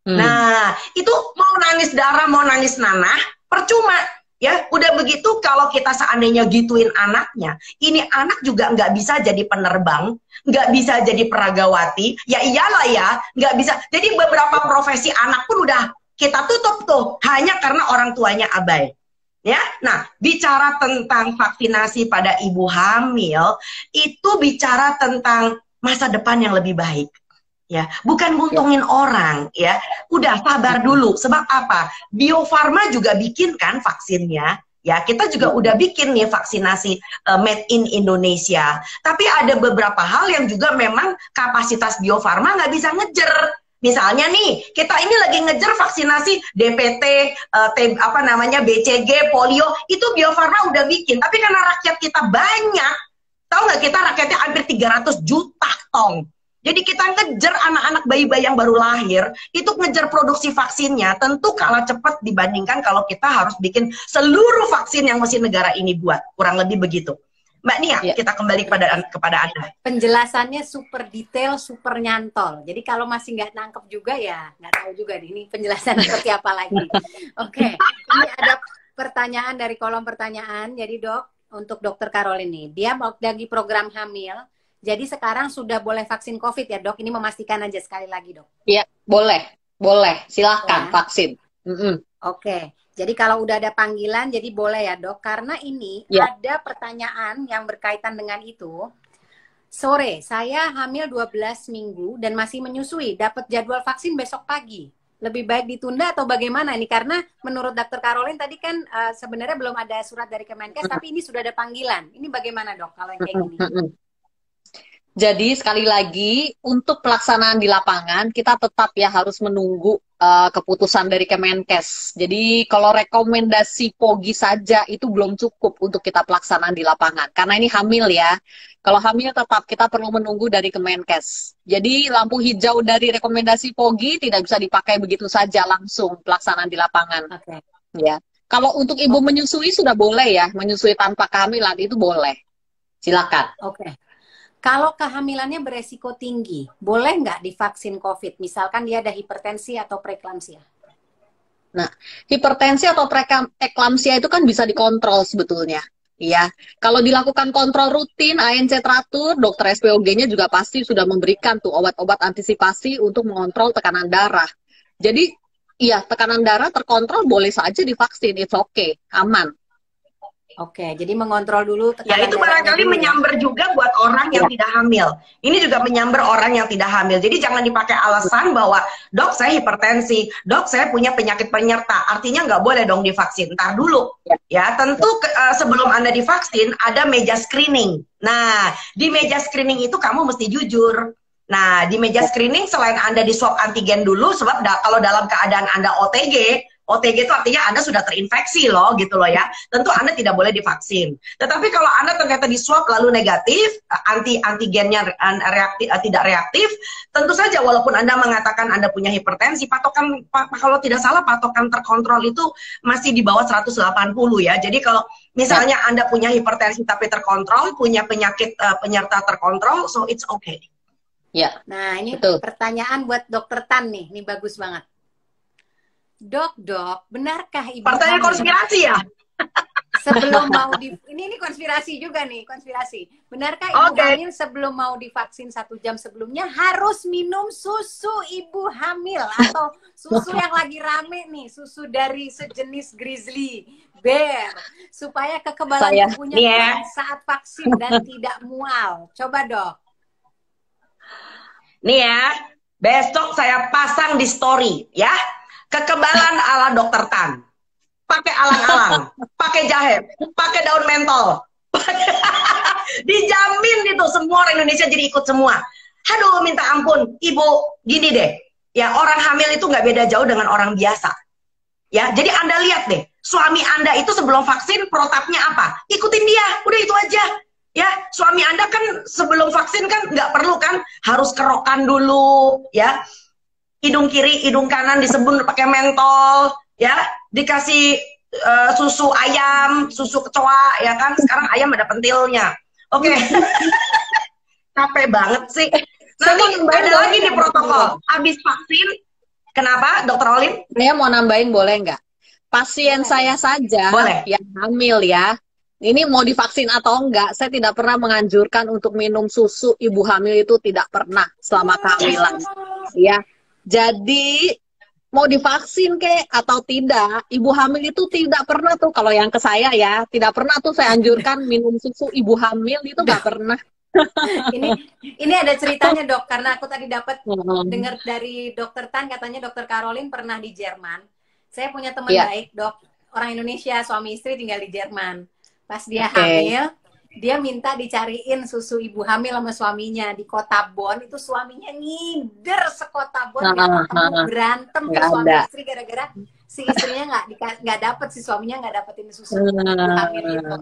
Nah, itu mau nangis darah, mau nangis nanah, percuma. Ya, udah begitu kalau kita seandainya gituin anaknya, ini anak juga nggak bisa jadi penerbang, nggak bisa jadi peragawati, ya iyalah ya, nggak bisa. Jadi beberapa profesi anak pun udah kita tutup tuh, hanya karena orang tuanya abai. Ya, nah bicara tentang vaksinasi pada ibu hamil, itu bicara tentang masa depan yang lebih baik. Ya, bukan nguntungin orang, ya. Udah sabar dulu. Sebab apa? Bio Farma juga bikin kan vaksinnya. Ya, kita juga udah bikin nih vaksinasi made in Indonesia. Tapi ada beberapa hal yang juga memang kapasitas Bio Farma nggak bisa ngejer. Misalnya nih, kita ini lagi ngejer vaksinasi DPT, BCG, polio, itu Bio Farma udah bikin. Tapi karena rakyat kita banyak, tahu nggak, kita rakyatnya hampir 300 juta tong. Jadi kita ngejar anak-anak bayi-bayi yang baru lahir, itu ngejar produksi vaksinnya, tentu kalah cepat dibandingkan kalau kita harus bikin seluruh vaksin yang mesti negara ini buat. Kurang lebih begitu. Mbak Nia, kita kembali kepada Anda. Penjelasannya super detail, super nyantol. Jadi kalau masih nggak nangkep juga ya, nggak tahu juga nih, ini penjelasan seperti apa lagi. Oke, ini ada pertanyaan dari kolom pertanyaan. Jadi dok, untuk dokter Caroline nih, dia mau lagi program hamil, jadi sekarang sudah boleh vaksin COVID ya dok? Ini memastikan aja sekali lagi dok. Iya, boleh. Silahkan vaksin. Oke, jadi kalau udah ada panggilan, jadi boleh ya dok? Karena ini ada pertanyaan yang berkaitan dengan itu. Sore, saya hamil 12 minggu dan masih menyusui. Dapat jadwal vaksin besok pagi. Lebih baik ditunda atau bagaimana ini? Karena menurut dokter Caroline tadi kan sebenarnya belum ada surat dari Kemenkes, tapi ini sudah ada panggilan. Ini bagaimana dok kalau yang kayak gini? Jadi sekali lagi untuk pelaksanaan di lapangan kita tetap ya harus menunggu keputusan dari Kemenkes. Jadi kalau rekomendasi POGI saja itu belum cukup untuk kita pelaksanaan di lapangan. Karena ini hamil ya. Kalau hamil tetap kita perlu menunggu dari Kemenkes. Jadi lampu hijau dari rekomendasi POGI tidak bisa dipakai begitu saja langsung pelaksanaan di lapangan. Ya. Kalau untuk ibu menyusui sudah boleh ya, menyusui tanpa kehamilan itu boleh. Silakan. Kalau kehamilannya beresiko tinggi, boleh nggak divaksin COVID? Misalkan dia ada hipertensi atau preeklamsia. Nah, hipertensi atau preeklamsia itu kan bisa dikontrol sebetulnya. Ya, kalau dilakukan kontrol rutin, ANC teratur, dokter SPOG-nya juga pasti sudah memberikan tuh obat-obat antisipasi untuk mengontrol tekanan darah. Jadi, iya, tekanan darah terkontrol boleh saja divaksin, it's okay, aman. Jadi mengontrol dulu tekanan darah. Ya itu barangkali menyamber juga buat orang yang tidak hamil. Ini juga menyamber orang yang tidak hamil. Jadi jangan dipakai alasan bahwa dok saya hipertensi, dok saya punya penyakit penyerta. Artinya nggak boleh dong divaksin. Ntar dulu. Ya tentu sebelum Anda divaksin ada meja screening. Nah di meja screening itu kamu mesti jujur. Nah di meja screening selain Anda di swab antigen dulu, sebab kalau dalam keadaan Anda OTG itu artinya Anda sudah terinfeksi loh, gitu loh ya. Tentu Anda tidak boleh divaksin. Tetapi kalau Anda ternyata di swab lalu negatif, antigennya tidak reaktif, tentu saja walaupun Anda mengatakan Anda punya hipertensi, patokan kalau tidak salah patokan terkontrol itu masih di bawah 180 ya. Jadi kalau misalnya Anda punya hipertensi tapi terkontrol, punya penyakit penyerta terkontrol, so it's okay. Ya. Nah, ini pertanyaan buat dokter Tan nih, ini bagus banget. Dok, benarkah ibu pertanyaan konspirasi ya? Sebelum mau ini konspirasi juga nih, konspirasi. Benarkah ibu hamil sebelum mau divaksin 1 jam sebelumnya harus minum susu ibu hamil atau susu yang lagi rame nih, susu dari sejenis Grizzly Bear supaya kekebalan tubuhnya saat vaksin dan tidak mual. Coba dok. Nih ya, besok saya pasang di story ya. Kekebalan ala Dokter Tan. Pakai alang-alang, pakai jahe, pakai daun mentol. Dijamin itu semua orang Indonesia jadi ikut semua. Aduh, minta ampun, Ibu, gini deh. Ya, orang hamil itu nggak beda jauh dengan orang biasa. Ya, jadi Anda lihat deh, suami Anda itu sebelum vaksin protapnya apa? Ikutin dia, udah itu aja. Ya, suami Anda kan sebelum vaksin kan nggak perlu kan harus kerokan dulu, ya. Hidung kiri, hidung kanan disebut pakai mentol, ya. Dikasih susu ayam, susu kecoa, ya kan. Sekarang ayam ada pentilnya. Oke. Capek banget sih. Nanti ada lagi nih protokol. Habis vaksin, kenapa, Dokter Olin? Saya mau nambahin boleh nggak? Pasien saya saja Boleh. yang hamil ya, ini mau divaksin atau enggak, saya tidak pernah menganjurkan untuk minum susu ibu hamil itu, tidak pernah selama kehamilan. Ya, jadi mau divaksin kek atau tidak, ibu hamil itu tidak pernah tuh, kalau yang ke saya ya, tidak pernah tuh saya anjurkan minum susu ibu hamil, itu nggak pernah. Ini ada ceritanya dok, karena aku tadi dapat dengar dari Dokter Tan, katanya Dokter Caroline pernah di Jerman. Saya punya teman baik dok, orang Indonesia, suami istri tinggal di Jerman. Pas dia hamil, dia minta dicariin susu ibu hamil sama suaminya di kota Bonn. Itu suaminya ngider sekota Bonn, berantem tuh suami istri gara-gara si istrinya nggak dapet, si suaminya nggak dapetin susu ibu hamil itu.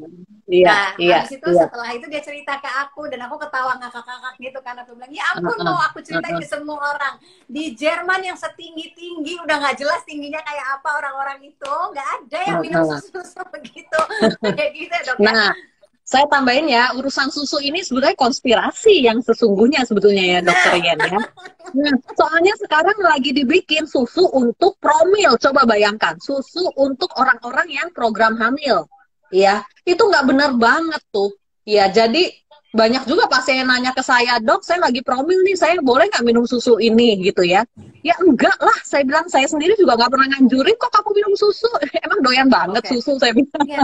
Habis itu setelah itu dia cerita ke aku dan aku ketawa ngakak-ngakak gitu kan. Aku bilang, ya ampun mau aku ceritain ke semua orang di Jerman yang setinggi-tinggi, udah nggak jelas tingginya kayak apa orang-orang itu, nggak ada yang minum susu begitu. Kayak gitu dok. Nah, saya tambahin ya, urusan susu ini sebenarnya konspirasi yang sesungguhnya sebetulnya ya dokter Yen ya. Nah, soalnya sekarang lagi dibikin susu untuk promil. Coba bayangkan, susu untuk orang-orang yang program hamil. Ya, itu nggak benar banget tuh. Ya, jadi banyak juga pasien nanya ke saya, dok, saya lagi promil nih, saya boleh nggak minum susu ini gitu ya? Ya enggak lah, saya bilang, saya sendiri juga nggak pernah nganjurin kok kamu minum susu. Emang doyan banget susu, saya bilang. Ya,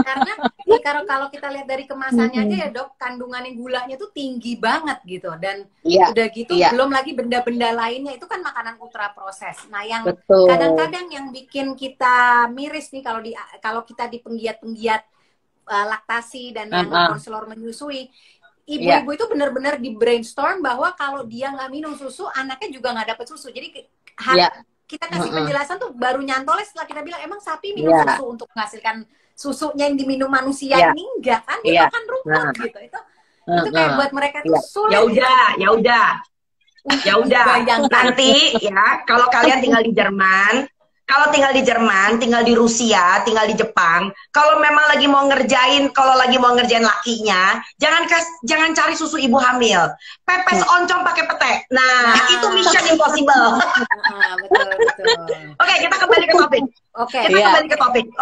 karena kalau kita lihat dari kemasannya aja ya dok, kandungan gulanya tuh tinggi banget gitu. Dan udah gitu belum lagi benda-benda lainnya, itu kan makanan ultra proses. Nah yang kadang-kadang yang bikin kita miris nih kalau kita di penggiat-penggiat laktasi dan yang konselor menyusui, ibu-ibu itu benar-benar di brainstorm bahwa kalau dia nggak minum susu, anaknya juga nggak dapat susu. Jadi kita kasih penjelasan tuh baru nyantolnya setelah kita bilang, emang sapi minum susu untuk menghasilkan susunya yang diminum manusia ini enggak kan, dia makan rumput gitu. Itu kayak buat mereka tuh sulit. Ya udah. Nanti ya kalau kalian tinggal di Jerman, tinggal di Rusia, tinggal di Jepang, kalau memang lagi mau ngerjain lakinya, jangan cari susu ibu hamil. Pepes oncom pakai pete. Nah, itu mission impossible. Betul. Oke, kita kembali ke topik.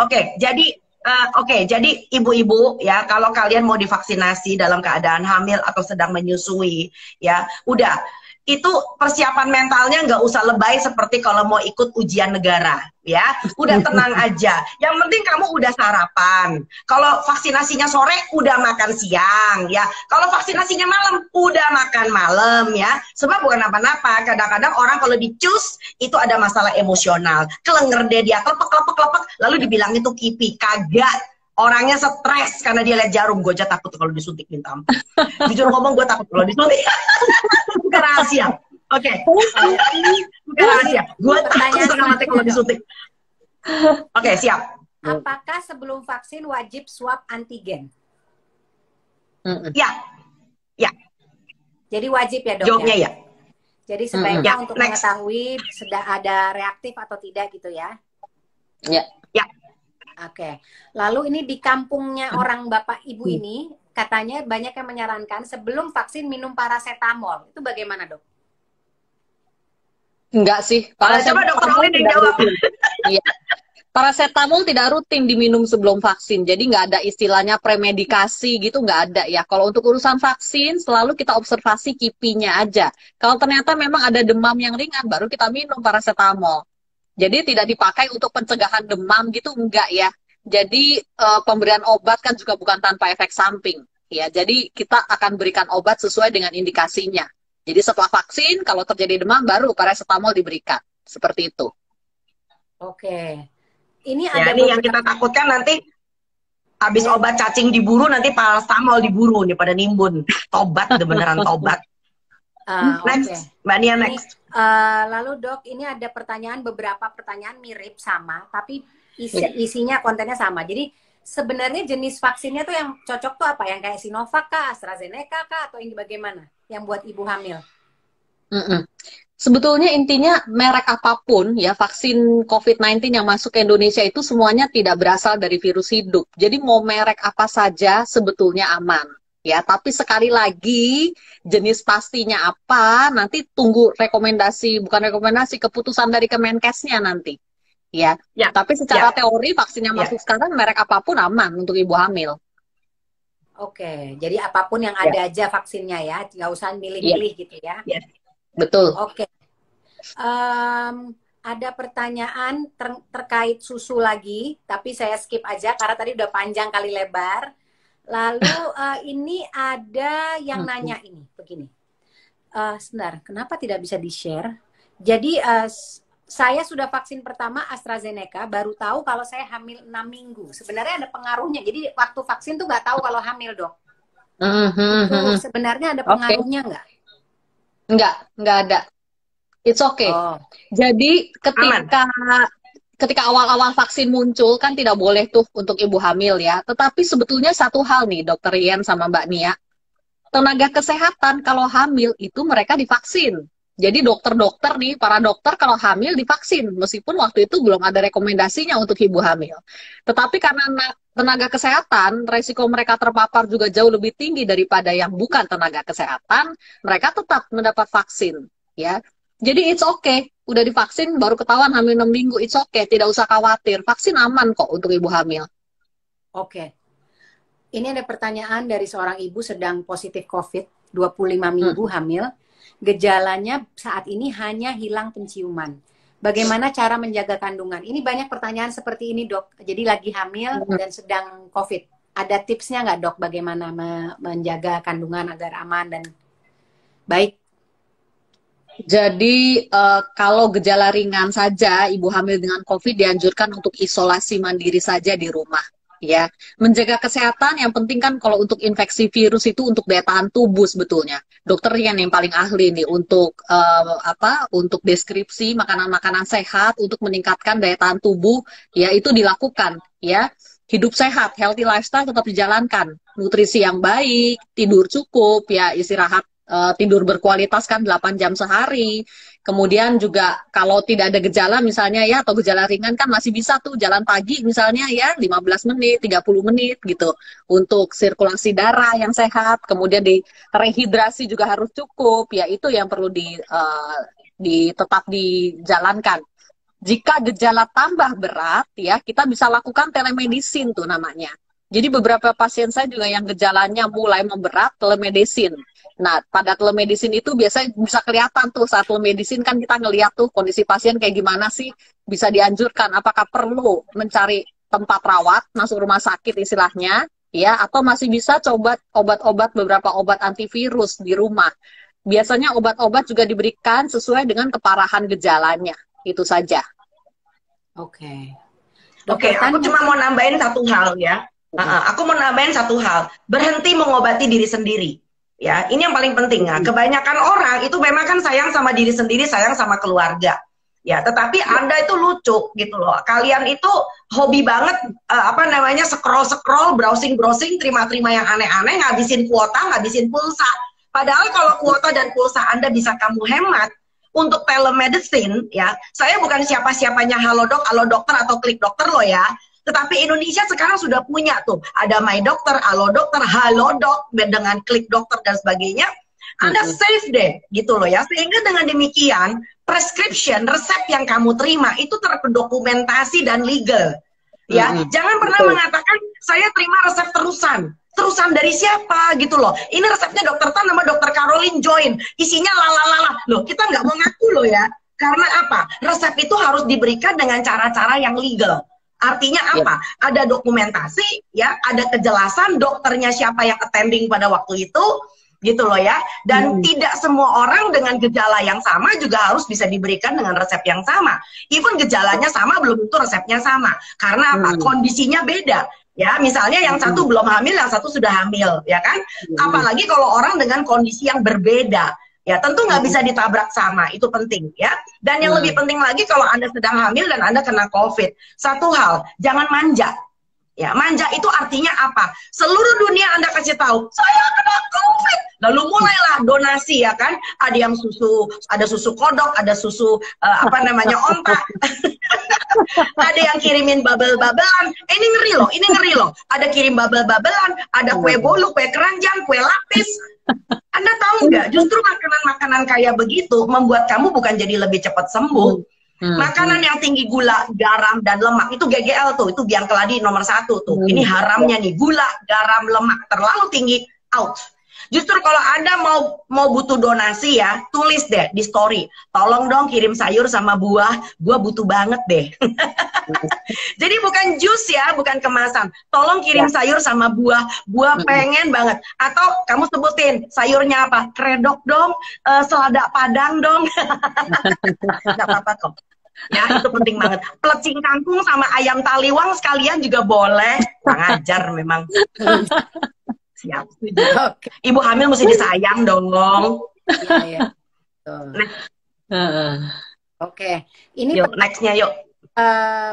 Jadi ibu-ibu ya, kalau kalian mau divaksinasi dalam keadaan hamil atau sedang menyusui, ya udah. Itu persiapan mentalnya nggak usah lebay seperti kalau mau ikut ujian negara, ya. Udah tenang aja. Yang penting kamu udah sarapan. Kalau vaksinasinya sore, udah makan siang, ya. Kalau vaksinasinya malam, udah makan malam, ya. Sebab bukan apa-apa. Kadang-kadang orang kalau dicus, itu ada masalah emosional. Kelenger deh dia, klepek, lalu dibilang itu kipi. Kagak. Orangnya stres karena dia lihat jarum. Gue aja takut kalau disuntik, minta ampun. Jujur ngomong, gue takut kalau disuntik. Bukan rahasia. Oke. Bukan rahasia. Gue takut setengah mati kalau disuntik. Oke, siap. Apakah sebelum vaksin wajib swab antigen? Ya. Jadi wajib ya dok? Jawabnya ya. Jadi sebaiknya untuk mengetahui sudah ada reaktif atau tidak gitu ya? Ya. Oke. Lalu ini di kampungnya orang bapak ibu ini, katanya banyak yang menyarankan sebelum vaksin minum paracetamol. Itu bagaimana dok? Enggak sih. Coba dokter Olin yang jawab. Iya. Paracetamol tidak rutin diminum sebelum vaksin. Jadi nggak ada istilahnya premedikasi gitu, nggak ada ya. Kalau untuk urusan vaksin, selalu kita observasi kipinya aja. Kalau ternyata memang ada demam yang ringan, baru kita minum paracetamol. Jadi tidak dipakai untuk pencegahan demam gitu, enggak ya. Jadi pemberian obat kan juga bukan tanpa efek samping. Ya, jadi kita akan berikan obat sesuai dengan indikasinya. Jadi setelah vaksin, kalau terjadi demam, baru paracetamol diberikan. Seperti itu. Oke. Ini Ya, ada ini yang beberapa. kita takutkan nanti habis obat cacing diburu, nanti paracetamol diburu nih pada nimbun. Tobat, beneran tobat. Next, Oke. Mbak Nia, Ini, next. lalu dok, ini ada beberapa pertanyaan mirip sama, tapi Ya. isinya kontennya sama. Jadi sebenarnya jenis vaksinnya tuh yang cocok tuh apa? Yang kayak Sinovac kah, AstraZeneca kah, atau ini bagaimana? Yang buat ibu hamil? Sebetulnya intinya merek apapun ya vaksin COVID-19 yang masuk ke Indonesia itu semuanya tidak berasal dari virus hidup. Jadi mau merek apa saja sebetulnya aman. Ya, tapi sekali lagi jenis pastinya apa nanti tunggu keputusan dari Kemenkesnya nanti. Ya. Ya. Tapi secara teori vaksin yang masuk sekarang merek apapun aman untuk ibu hamil. Oke, jadi apapun yang ada aja vaksinnya ya, nggak usah milih-milih gitu ya. Betul. Oke. Ada pertanyaan terkait susu lagi, tapi saya skip aja karena tadi udah panjang kali lebar. Lalu ini ada yang nanya ini, begini. Sebentar, kenapa tidak bisa di-share? Jadi saya sudah vaksin pertama AstraZeneca, baru tahu kalau saya hamil 6 minggu. Sebenarnya ada pengaruhnya. Jadi waktu vaksin tuh nggak tahu kalau hamil, dok. Itu sebenarnya ada pengaruhnya nggak? Nggak ada. It's okay. Jadi ketika awal-awal vaksin muncul kan tidak boleh tuh untuk ibu hamil ya. Tetapi sebetulnya satu hal nih, Dokter Ian sama Mbak Nia, tenaga kesehatan kalau hamil itu mereka divaksin. Jadi dokter-dokter nih, para dokter kalau hamil divaksin, meskipun waktu itu belum ada rekomendasinya untuk ibu hamil. Tetapi karena tenaga kesehatan, resiko mereka terpapar juga jauh lebih tinggi daripada yang bukan tenaga kesehatan, mereka tetap mendapat vaksin. Ya, jadi it's okay, udah divaksin baru ketahuan hamil 6 minggu, it's okay, tidak usah khawatir, vaksin aman kok untuk ibu hamil. Oke. Ini ada pertanyaan dari seorang ibu sedang positif COVID, 25 minggu hamil. Gejalanya saat ini hanya hilang penciuman. Bagaimana cara menjaga kandungan? Ini banyak pertanyaan seperti ini, dok. Jadi lagi hamil dan sedang COVID. Ada tipsnya nggak, dok? Bagaimana menjaga kandungan agar aman dan baik? Jadi kalau gejala ringan saja, ibu hamil dengan COVID dianjurkan untuk isolasi mandiri saja di rumah. Ya, menjaga kesehatan yang penting kan kalau untuk infeksi virus itu untuk daya tahan tubuh sebetulnya. Dokter yang paling ahli nih untuk untuk deskripsi makanan-makanan sehat untuk meningkatkan daya tahan tubuh, ya itu dilakukan ya. Hidup sehat, healthy lifestyle tetap dijalankan. Nutrisi yang baik, tidur cukup, ya istirahat tidur berkualitas kan 8 jam sehari. Kemudian juga kalau tidak ada gejala misalnya ya atau gejala ringan kan masih bisa tuh jalan pagi misalnya ya 15 menit, 30 menit gitu untuk sirkulasi darah yang sehat. Kemudian di rehidrasi juga harus cukup ya, itu yang perlu tetap dijalankan. Jika gejala tambah berat ya kita bisa lakukan telemedicine tuh namanya. Jadi beberapa pasien saya juga yang gejalanya mulai memberat, telemedicine. Nah, pada telemedicine itu biasanya bisa kelihatan tuh saat telemedicine kan kita ngeliat tuh kondisi pasien kayak gimana sih, bisa dianjurkan apakah perlu mencari tempat rawat, masuk rumah sakit istilahnya, ya, atau masih bisa coba beberapa obat antivirus di rumah. Biasanya obat-obat juga diberikan sesuai dengan keparahan gejalanya, itu saja. Oke. Oke, aku cuma mau nambahin satu hal ya. Aku mau nambahin satu hal, berhenti mengobati diri sendiri. Ya, ini yang paling penting ya. Kebanyakan orang itu memang kan sayang sama diri sendiri, sayang sama keluarga. Ya, tetapi Anda itu lucu gitu loh. Kalian itu hobi banget scroll, browsing, terima yang aneh-aneh, ngabisin kuota, ngabisin pulsa. Padahal kalau kuota dan pulsa Anda bisa kamu hemat untuk telemedicine ya. Saya bukan siapa-siapanya Halodoc, Halo Dokter atau Klik Dokter loh ya. Tetapi Indonesia sekarang sudah punya tuh, ada My Dokter, Halo Dokter, Halodoc, dengan Klik Dokter dan sebagainya. Anda save deh, gitu loh ya. Sehingga dengan demikian, prescription, resep yang kamu terima itu terdokumentasi dan legal. Ya, jangan pernah mengatakan saya terima resep terusan. Terusan dari siapa gitu loh. Ini resepnya Dokter Tan sama Dokter Caroline Join. Isinya lalalala. Loh, kita nggak mau ngaku loh ya. Karena apa? Resep itu harus diberikan dengan cara-cara yang legal. Artinya apa? Ada dokumentasi, ya, ada kejelasan dokternya siapa yang attending pada waktu itu, gitu loh ya. Dan tidak semua orang dengan gejala yang sama juga harus bisa diberikan dengan resep yang sama. Even gejalanya sama belum tentu resepnya sama. Karena apa? Kondisinya beda. Ya, misalnya yang satu belum hamil, yang satu sudah hamil, ya kan? Apalagi kalau orang dengan kondisi yang berbeda. Ya, tentu nggak bisa ditabrak sama, itu penting ya. Dan yang lebih penting lagi kalau Anda sedang hamil dan Anda kena COVID, satu hal, jangan manja. Ya, manja itu artinya apa? Seluruh dunia Anda kasih tahu, saya kena COVID. Lalu mulailah donasi ya kan? Ada yang susu, ada susu kodok, ada susu apa namanya onta. Ada yang kirimin bubble-bubblean. Ini ngeri loh, ini ngeri loh. Ada kirim bubble-bubblean, ada kue bolu, kue keranjang, kue lapis. Anda tahu nggak? Justru makanan-makanan kayak begitu membuat kamu bukan jadi lebih cepat sembuh. Makanan yang tinggi gula, garam, dan lemak itu GGL tuh, itu biang keladi nomor 1 tuh. Ini haramnya nih, gula, garam, lemak terlalu tinggi, out. Justru kalau Anda mau butuh donasi ya, tulis deh di story. Tolong dong kirim sayur sama buah, gua butuh banget deh. Jadi bukan jus ya, bukan kemasan. Tolong kirim sayur sama buah, gua pengen banget. Atau kamu sebutin sayurnya apa? Kredok dong, selada padang dong. Nggak apa-apa kok. Ya, itu penting banget. Pelecing kangkung sama ayam taliwang sekalian juga boleh. Kurang ajar memang. Siap. Oke. Ibu hamil mesti disayang dong. Iya, Oke. Ini yuk, nextnya yuk.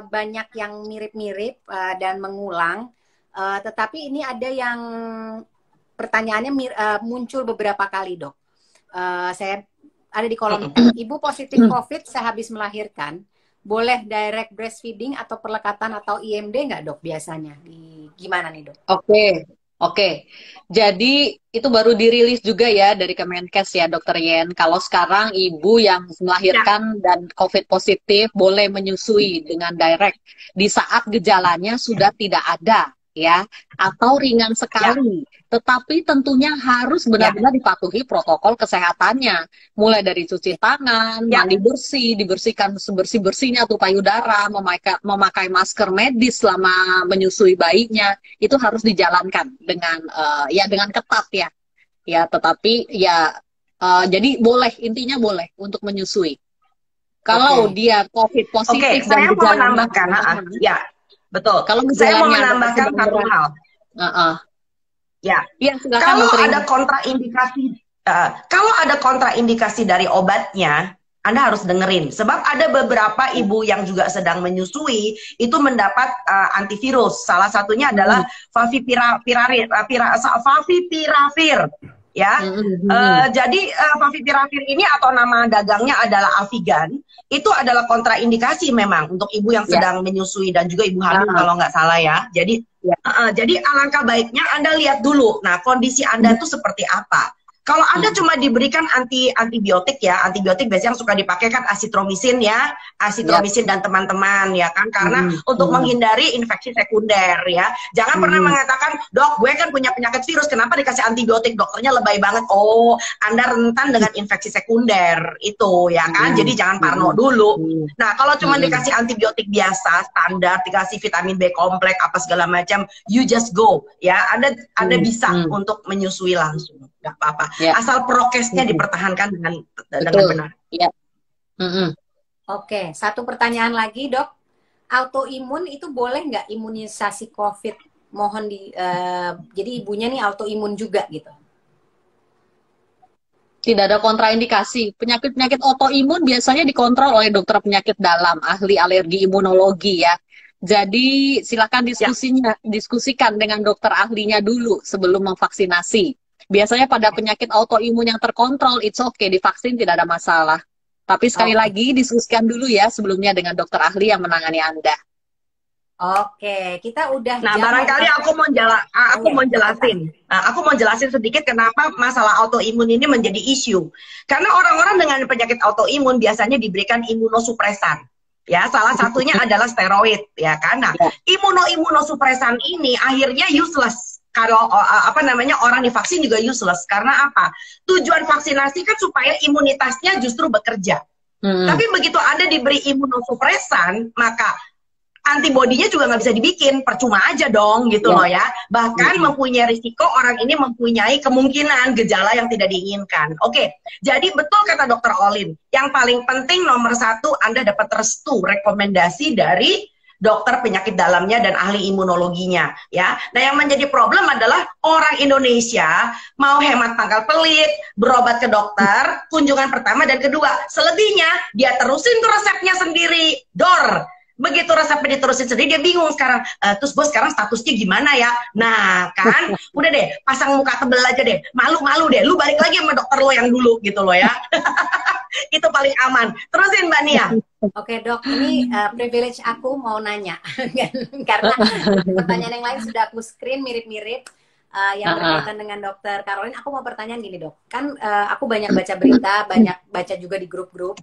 banyak yang mirip-mirip dan mengulang. Tetapi ini ada yang pertanyaannya muncul beberapa kali, Dok. Saya ada di kolom. Ibu positif COVID sehabis melahirkan, boleh direct breastfeeding atau perlekatan atau IMD nggak, Dok, biasanya? Gimana nih, Dok? Oke, jadi itu baru dirilis juga ya dari Kemenkes ya, Dokter Yen. Kalau sekarang ibu yang melahirkan dan COVID positif boleh menyusui dengan direct di saat gejalanya sudah tidak ada ya, atau ringan sekali. Tetapi tentunya harus benar-benar dipatuhi protokol kesehatannya. Mulai dari cuci tangan, mandi bersih, dibersihkan sebersih-bersihnya tuh payudara, memakai masker medis selama menyusui bayinya, itu harus dijalankan dengan dengan ketat ya. Ya, tetapi ya jadi boleh, intinya boleh untuk menyusui. Kalau dia COVID positif dan saya mau menambahkan, ya, betul. Kalau saya mau menambahkan satu hal. Ya, silakan, kalau ada kontraindikasi, kalau ada kontraindikasi dari obatnya, Anda harus dengerin. Sebab ada beberapa ibu yang juga sedang menyusui itu mendapat antivirus. Salah satunya adalah favipiravir, ya. Jadi favipiravir ini atau nama dagangnya adalah Avigan. Itu adalah kontraindikasi memang untuk ibu yang sedang menyusui dan juga ibu hamil kalau nggak salah ya. Jadi jadi alangkah baiknya Anda lihat dulu, nah kondisi Anda itu seperti apa. Kalau Anda cuma diberikan antibiotik ya, antibiotik biasanya yang suka dipakai kan asitromisin ya, asitromisin dan teman-teman ya kan, karena untuk menghindari infeksi sekunder ya. Jangan pernah mengatakan, dok gue kan punya penyakit virus, kenapa dikasih antibiotik, dokternya lebay banget. Oh, Anda rentan dengan infeksi sekunder itu ya kan, jadi jangan parno dulu. Nah kalau cuma dikasih antibiotik biasa, standar, dikasih vitamin B kompleks, apa segala macam, you just go ya, Anda bisa untuk menyusui langsung. Gak apa-apa, asal prokesnya dipertahankan dengan benar. Oke, satu pertanyaan lagi, Dok. Autoimun itu boleh nggak imunisasi COVID? Mohon jadi ibunya nih autoimun juga gitu. Tidak ada kontraindikasi. Penyakit-penyakit autoimun biasanya dikontrol oleh dokter penyakit dalam, ahli alergi imunologi ya. Jadi silakan diskusikan dengan dokter ahlinya dulu sebelum memvaksinasi. Biasanya pada penyakit autoimun yang terkontrol, it's okay, divaksin tidak ada masalah. Tapi sekali lagi diskusikan dulu ya sebelumnya dengan dokter ahli yang menangani Anda. Oke, kita udah. Nah, barangkali aku mau jelasin sedikit kenapa masalah autoimun ini menjadi isu. Karena orang-orang dengan penyakit autoimun biasanya diberikan imunosupresan. Ya, salah satunya adalah steroid, ya kan? Nah, imunosupresan ini akhirnya useless. Kalau orang divaksin juga useless. Karena apa? Tujuan vaksinasi kan supaya imunitasnya justru bekerja. Tapi begitu Anda diberi imunosupresan, maka antibodinya juga nggak bisa dibikin, percuma aja dong gitu loh ya. Bahkan mempunyai risiko orang ini mempunyai kemungkinan gejala yang tidak diinginkan. Oke, jadi betul kata Dokter Olin, yang paling penting nomor satu Anda dapat restu rekomendasi dari dokter penyakit dalamnya dan ahli imunologinya ya. Nah, yang menjadi problem adalah orang Indonesia mau hemat pangkal pelit, berobat ke dokter, kunjungan pertama dan kedua, selebihnya dia terusin tuh resepnya sendiri, dor. Begitu resepnya diterusin sendiri, dia bingung sekarang, terus bos sekarang statusnya gimana ya? Nah kan, udah deh, pasang muka tebel aja deh, malu-malu deh, lu balik lagi sama dokter lo yang dulu gitu loh ya. Itu paling aman. Terusin Mbak Nia. Oke dok, ini privilege aku mau nanya karena pertanyaan yang lain sudah aku screen mirip-mirip yang berkaitan dengan dokter Caroline. Aku mau pertanyaan gini dok, kan aku banyak baca berita, banyak baca juga di grup-grup.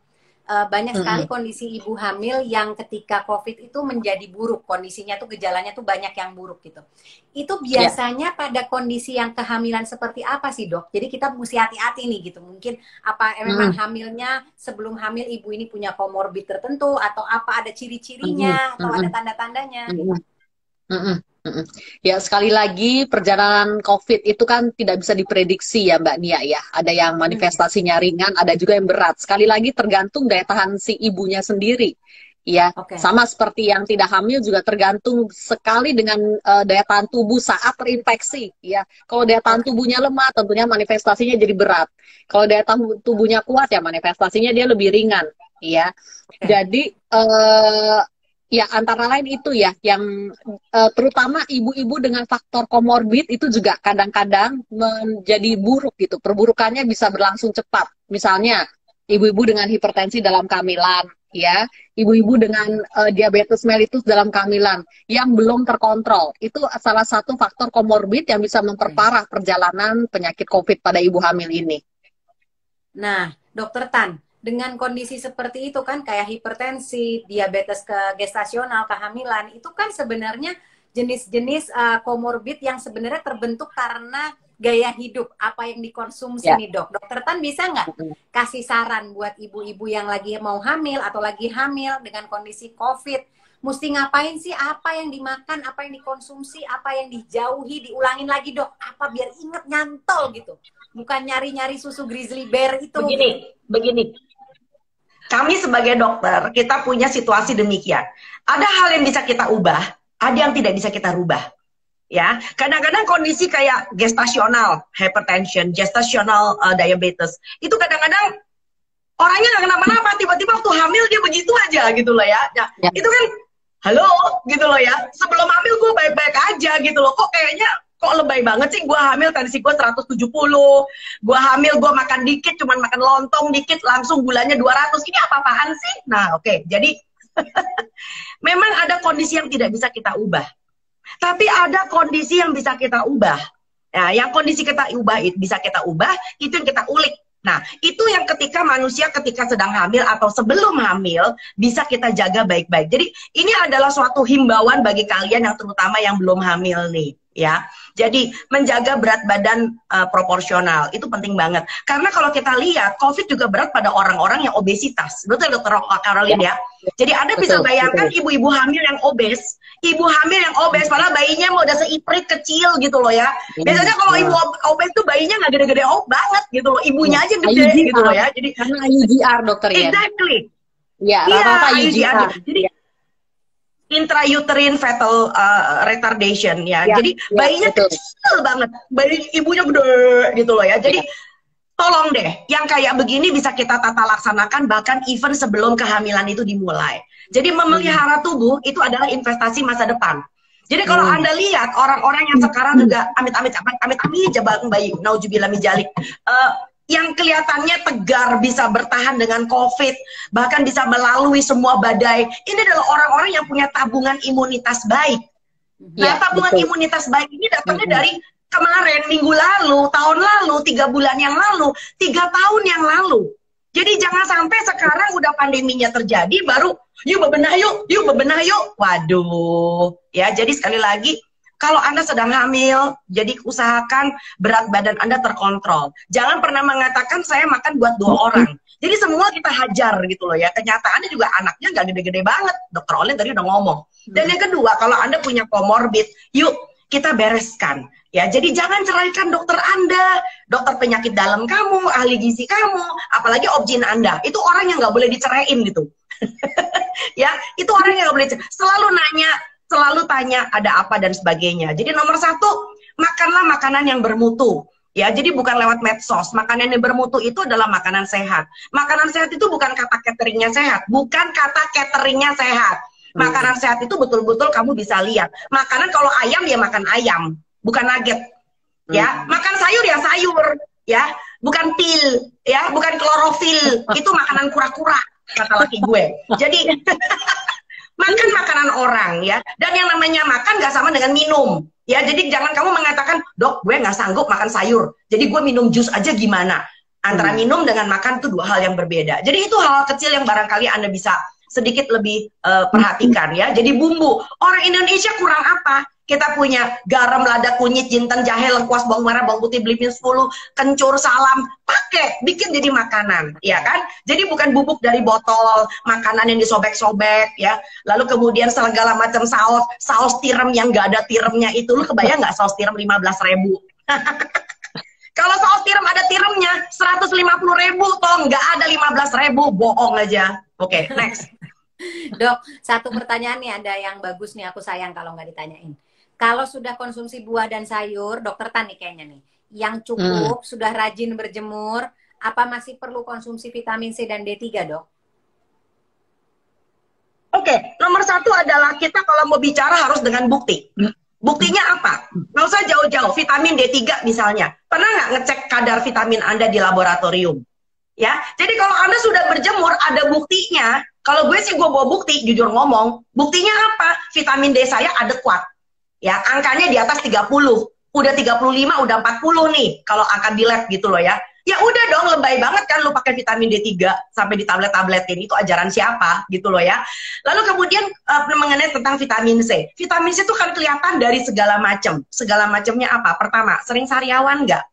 Banyak sekali kondisi ibu hamil yang ketika COVID itu menjadi buruk, kondisinya tuh gejalanya tuh banyak yang buruk gitu. Itu biasanya pada kondisi yang kehamilan seperti apa sih dok? Jadi kita mesti hati-hati nih gitu. Mungkin apa memang hamilnya sebelum hamil ibu ini punya komorbid tertentu atau apa ada ciri-cirinya atau ada tanda-tandanya? Ya, sekali lagi perjalanan COVID itu kan tidak bisa diprediksi ya Mbak Nia ya. Ada yang manifestasinya ringan, ada juga yang berat. Sekali lagi tergantung daya tahan si ibunya sendiri. Ya, sama seperti yang tidak hamil juga tergantung sekali dengan daya tahan tubuh saat terinfeksi. Ya, kalau daya tahan tubuhnya lemah, tentunya manifestasinya jadi berat. Kalau daya tahan tubuhnya kuat, ya manifestasinya dia lebih ringan. Ya, jadi ya antara lain itu ya, yang terutama ibu-ibu dengan faktor komorbid itu juga kadang-kadang menjadi buruk gitu. Perburukannya bisa berlangsung cepat. Misalnya ibu-ibu dengan hipertensi dalam kehamilan, ya, ibu-ibu dengan diabetes mellitus dalam kehamilan yang belum terkontrol. Itu salah satu faktor komorbid yang bisa memperparah perjalanan penyakit COVID pada ibu hamil ini. Nah, Dokter Tan, dengan kondisi seperti itu kan kayak hipertensi, diabetes gestasional, kehamilan, itu kan sebenarnya jenis-jenis komorbid yang sebenarnya terbentuk karena gaya hidup, apa yang dikonsumsi nih dok. Dokter Tan bisa nggak kasih saran buat ibu-ibu yang lagi mau hamil atau lagi hamil dengan kondisi COVID, mesti ngapain sih, apa yang dimakan, apa yang dikonsumsi, apa yang dijauhi, diulangin lagi dok, apa biar inget nyantol gitu. Bukan nyari-nyari susu grizzly bear itu. Begini. Kami sebagai dokter, kita punya situasi demikian. Ada hal yang bisa kita ubah, ada yang tidak bisa kita rubah. Ya, kadang-kadang kondisi kayak gestasional hypertension, gestasional diabetes, itu kadang-kadang orangnya nggak kenapa-napa, tiba-tiba waktu hamil dia begitu aja gitu loh ya. Nah, itu kan, halo gitu loh ya. Sebelum hamil gue baik-baik aja gitu loh. Kok kayaknya kok lebay banget sih, gue hamil tensi gue 170, gue hamil gue makan dikit, cuman makan lontong dikit, langsung gulanya 200, ini apa-apaan sih? Nah oke, jadi memang ada kondisi yang tidak bisa kita ubah, tapi ada kondisi yang bisa kita ubah. Nah, yang kondisi kita ubah, bisa kita ubah, itu yang kita ulik. Nah, itu yang ketika manusia ketika sedang hamil atau sebelum hamil bisa kita jaga baik-baik. Jadi ini adalah suatu himbauan bagi kalian yang terutama yang belum hamil nih, ya. Jadi menjaga berat badan proporsional itu penting banget. Karena kalau kita lihat COVID juga berat pada orang-orang yang obesitas. Betul Dokter Caroline ya. Jadi Anda bisa bayangkan ibu-ibu hamil yang obes. Ibu hamil yang obes, padahal bayinya mau udah seiprit kecil gitu loh ya. Biasanya kalau ibu obes tuh bayinya nggak gede-gede banget gitu loh. Ibunya aja gede gitu loh ya. Jadi karena IUGR dokter ya. Exactly. Ya, rata-rata IUGR. Jadi intrauterine fetal retardation ya. Jadi bayinya kecil banget. Bayi ibunya gede gitu loh ya. Jadi tolong deh, yang kayak begini bisa kita tata laksanakan bahkan even sebelum kehamilan itu dimulai. Jadi memelihara tubuh itu adalah investasi masa depan. Jadi kalau Anda lihat orang-orang yang sekarang juga amit-amit jabang bayi, naujubillah min dzalik, yang kelihatannya tegar, bisa bertahan dengan COVID, bahkan bisa melalui semua badai, ini adalah orang-orang yang punya tabungan imunitas baik. Nah, tabungan imunitas baik ini datangnya dari kemarin, minggu lalu, tahun lalu, 3 bulan yang lalu, 3 tahun yang lalu. Jadi jangan sampai sekarang udah pandeminya terjadi, baru yuk bebenah yuk. Waduh. Ya, jadi sekali lagi, Kalau Anda sedang hamil, jadi usahakan berat badan Anda terkontrol. Jangan pernah mengatakan saya makan buat 2 orang. Jadi semua kita hajar gitu loh ya. Kenyataannya juga anaknya nggak gede-gede banget. Dokter Olin tadi udah ngomong. Dan yang kedua, kalau Anda punya komorbid, yuk kita bereskan. Ya, jadi jangan ceraikan dokter Anda, dokter penyakit dalam kamu, ahli gizi kamu, apalagi obgyn Anda. Itu orang yang nggak boleh diceraiin gitu. Ya, itu orang yang nggak boleh diceraiin. Selalu nanya, selalu tanya ada apa dan sebagainya. Jadi nomor 1, makanlah makanan yang bermutu. Ya, jadi bukan lewat medsos. Makanan yang bermutu itu adalah makanan sehat. Makanan sehat itu bukan kata cateringnya sehat, bukan kata cateringnya sehat. Makanan sehat itu betul-betul kamu bisa lihat. Makanan kalau ayam ya makan ayam, bukan nugget. Ya, makan sayur ya sayur, ya, bukan pil, ya, bukan klorofil. Itu makanan kura-kura kata laki gue. Jadi makan makanan orang ya, dan yang namanya makan gak sama dengan minum ya. Jadi jangan kamu mengatakan, dok gue nggak sanggup makan sayur, jadi gue minum jus aja gimana. Antara minum dengan makan itu 2 hal yang berbeda. Jadi itu hal kecil yang barangkali Anda bisa sedikit lebih perhatikan ya. Jadi bumbu, orang Indonesia kurang apa? Kita punya garam, lada, kunyit, jinten, jahe, lengkuas, bawang merah, bawang putih, belimbing 10, kencur, salam, pakai, bikin jadi makanan, ya kan? Jadi bukan bubuk dari botol, makanan yang disobek-sobek, ya. Lalu kemudian segala macam saus tiram yang nggak ada tiramnya itu, lu kebayang nggak saus tiram 15.000? Kalau saus tiram ada tiramnya, 150.000, toh nggak ada 15.000, bohong aja. Oke, next. Dok, satu pertanyaan nih, ada yang bagus nih, aku sayang kalau nggak ditanyain. Kalau sudah konsumsi buah dan sayur, dokter Tan nih kayaknya nih, yang cukup, sudah rajin berjemur, apa masih perlu konsumsi vitamin C dan D3, dok? Oke, nomor 1 adalah kita kalau mau bicara harus dengan bukti. Buktinya apa? Nggak usah jauh-jauh, vitamin D3 misalnya. Pernah nggak ngecek kadar vitamin Anda di laboratorium? Ya, jadi kalau Anda sudah berjemur, ada buktinya. Kalau gue sih gue bawa bukti, jujur ngomong. Buktinya apa? Vitamin D saya adekuat. Ya, angkanya di atas 30. Udah 35, udah 40 nih. Kalau angka di lab gitu loh ya. Ya udah dong, lebay banget kan lu pakai vitamin D3 sampai di tablet-tabletin. Itu ajaran siapa gitu loh ya. Lalu kemudian mengenai tentang vitamin C. Vitamin C itu kan kelihatan dari segala macam. Segala macamnya apa? Pertama, sering sariawan nggak?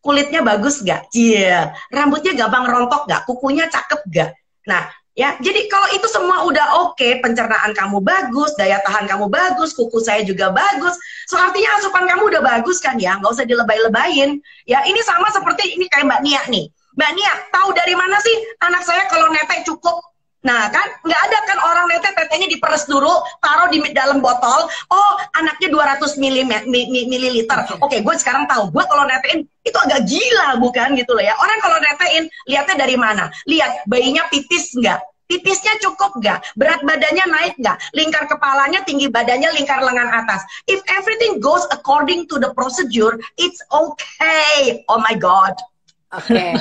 Kulitnya bagus nggak? Iya. Rambutnya gampang rontok nggak? Kukunya cakep nggak? Nah, ya, jadi kalau itu semua udah oke, pencernaan kamu bagus, daya tahan kamu bagus, kuku saya juga bagus, so artinya asupan kamu udah bagus kan ya, nggak usah dilebay-lebayin. Ya, ini sama seperti ini kayak Mbak Nia nih. Mbak Nia, tahu dari mana sih anak saya kalau netek cukup? Nah kan, nggak ada kan orang netek, tetenya diperes dulu, taruh di dalam botol, oh anaknya 200 mililiter. Oke, gue sekarang tahu, gue kalau netein, itu agak gila bukan gitu loh ya. Orang kalau netein, lihatnya dari mana? Lihat, bayinya pipis nggak? Pipisnya cukup nggak? Berat badannya naik nggak? Lingkar kepalanya, tinggi badannya, lingkar lengan atas. If everything goes according to the procedure, it's okay. Oh my God. Oke.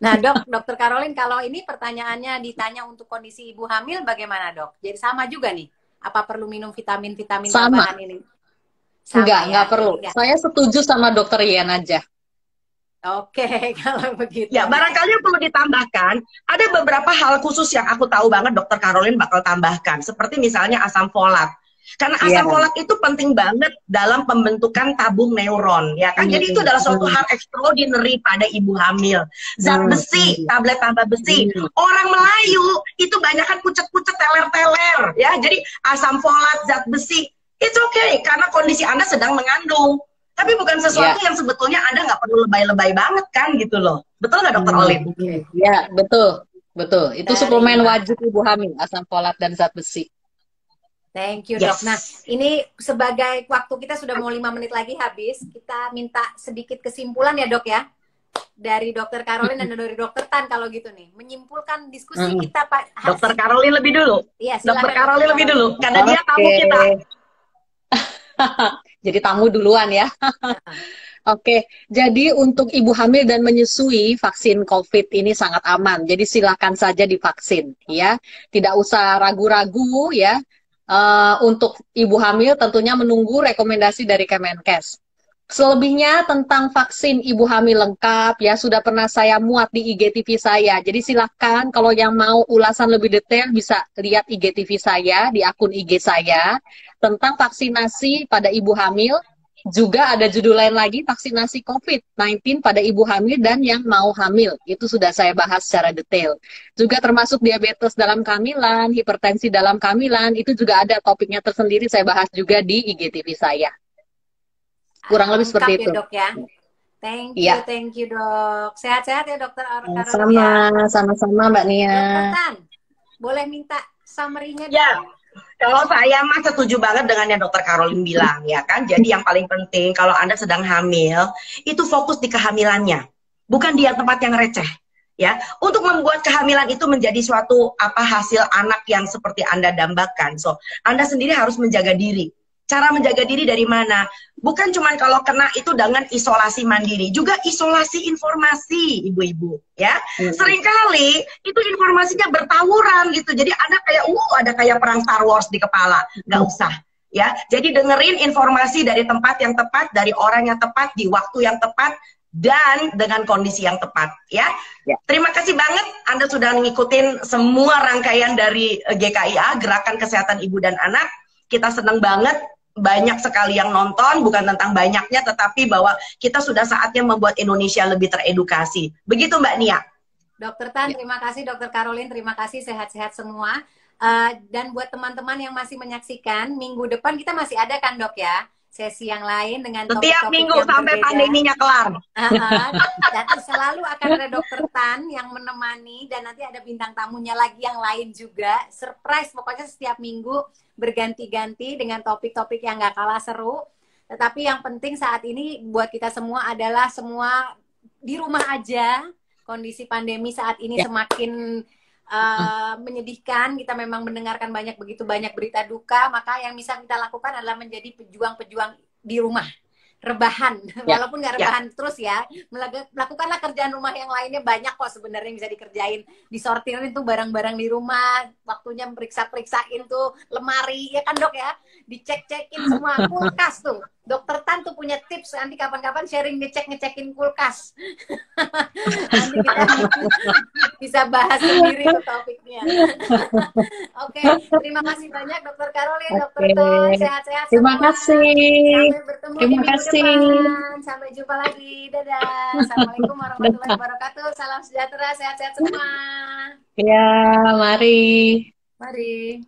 Nah, Dokter Caroline, kalau ini pertanyaannya ditanya untuk kondisi ibu hamil, bagaimana, dok? Jadi sama juga nih. Apa perlu minum vitamin-vitamin tambahan ini? Sama, enggak perlu. Enggak. Saya setuju sama dokter Ian aja. Oke, kalau begitu. Ya, barangkali yang perlu ditambahkan, ada beberapa hal khusus yang aku tahu banget Dokter Caroline bakal tambahkan. Seperti misalnya asam folat. Karena asam folat itu penting banget dalam pembentukan tabung neuron, ya kan? Jadi itu adalah suatu hal extraordinary pada ibu hamil. Zat besi, tablet tambah besi. Orang Melayu itu banyak kan pucet-pucet, teler-teler, ya. Jadi asam folat, zat besi, it's okay karena kondisi Anda sedang mengandung. Tapi bukan sesuatu yang sebetulnya Anda nggak perlu lebay-lebay banget kan gitu loh. Betul nggak Dokter Olin? Ya, betul. Betul. Itu suplemen wajib ibu hamil, asam folat dan zat besi. Thank you, Dok. Nah, ini sebagai waktu kita sudah mau 5 menit lagi habis, kita minta sedikit kesimpulan ya, Dok ya. Dari Dokter Caroline dan dari Dokter Tan kalau gitu nih. Menyimpulkan diskusi kita, Pak. Dokter Caroline lebih dulu. Iya, Dokter Caroline lebih dulu karena dia tamu kita. Jadi tamu duluan ya. Oke, jadi untuk ibu hamil dan menyusui, vaksin COVID ini sangat aman. Jadi silakan saja divaksin ya. Tidak usah ragu-ragu ya. Untuk ibu hamil tentunya menunggu rekomendasi dari Kemenkes. Selebihnya tentang vaksin ibu hamil lengkap ya sudah pernah saya muat di IGTV saya. Jadi silakan kalau yang mau ulasan lebih detail bisa lihat IGTV saya di akun IG saya tentang vaksinasi pada ibu hamil. Juga ada judul lain lagi vaksinasi COVID-19 pada ibu hamil dan yang mau hamil. Itu sudah saya bahas secara detail. Juga termasuk diabetes dalam kehamilan, hipertensi dalam kehamilan, itu juga ada topiknya tersendiri saya bahas juga di IGTV saya. Kurang lebih Lengkap seperti ya itu. dok ya. Iya. Thank you dok. Sehat-sehat ya dokter Karolin Sama, ya. sama-sama Mbak Nia. Dokter Tan, boleh minta summary-nya dok? Ya, kalau saya mah setuju banget dengan yang dokter Karolin bilang ya kan. Jadi yang paling penting kalau Anda sedang hamil, itu fokus di kehamilannya, bukan di yang tempat yang receh. Ya, untuk membuat kehamilan itu menjadi suatu hasil anak yang seperti Anda dambakan. So, Anda sendiri harus menjaga diri. Cara menjaga diri dari mana? Bukan cuma kalau kena itu dengan isolasi mandiri, juga isolasi informasi, ibu-ibu, ya. Seringkali itu informasinya bertawuran gitu. Jadi ada kayak perang Star Wars di kepala. Nggak usah, ya. Jadi dengerin informasi dari tempat yang tepat, dari orang yang tepat, di waktu yang tepat, dan dengan kondisi yang tepat, ya. Terima kasih banget Anda sudah ngikutin semua rangkaian dari GKIA, Gerakan Kesehatan Ibu dan Anak. Kita senang banget, banyak sekali yang nonton, bukan tentang banyaknya, tetapi bahwa kita sudah saatnya membuat Indonesia lebih teredukasi. Begitu Mbak Nia. Dokter Tan, terima kasih. Dokter Karolin, terima kasih. Sehat-sehat semua. Dan buat teman-teman yang masih menyaksikan, minggu depan kita masih ada kan dok ya? Sesi yang lain dengan topik-topik setiap minggu yang sampai berbeda. pandeminya kelar. Dan selalu akan ada dokter Tan yang menemani, dan nanti ada bintang tamunya lagi yang lain juga. Surprise, pokoknya setiap minggu berganti-ganti dengan topik-topik yang gak kalah seru. Tetapi yang penting saat ini buat kita semua adalah semua di rumah aja. Kondisi pandemi saat ini semakin menyedihkan. Kita memang mendengarkan begitu banyak berita duka. Maka yang bisa kita lakukan adalah menjadi pejuang-pejuang di rumah, rebahan, walaupun nggak rebahan terus ya, melakukanlah kerjaan rumah yang lainnya. Banyak kok sebenarnya bisa dikerjain, disortirin tuh barang-barang di rumah, waktunya periksa-periksain tuh lemari, ya kan dok ya, dicek-cekin semua, kulkas tuh, dokter Tan tuh punya tips, nanti kapan-kapan sharing ngecekin kulkas. Nanti kita bisa bahas sendiri tuh topiknya. Oke, terima kasih banyak dokter Karolin, dokter Tan, sehat-sehat semua. Terima kasih. Sampai bertemu Terima di minggu kasih. depan. Sampai jumpa lagi. Dadah. Assalamualaikum warahmatullahi wabarakatuh. Salam sejahtera, sehat-sehat semua. Ya, mari. Mari.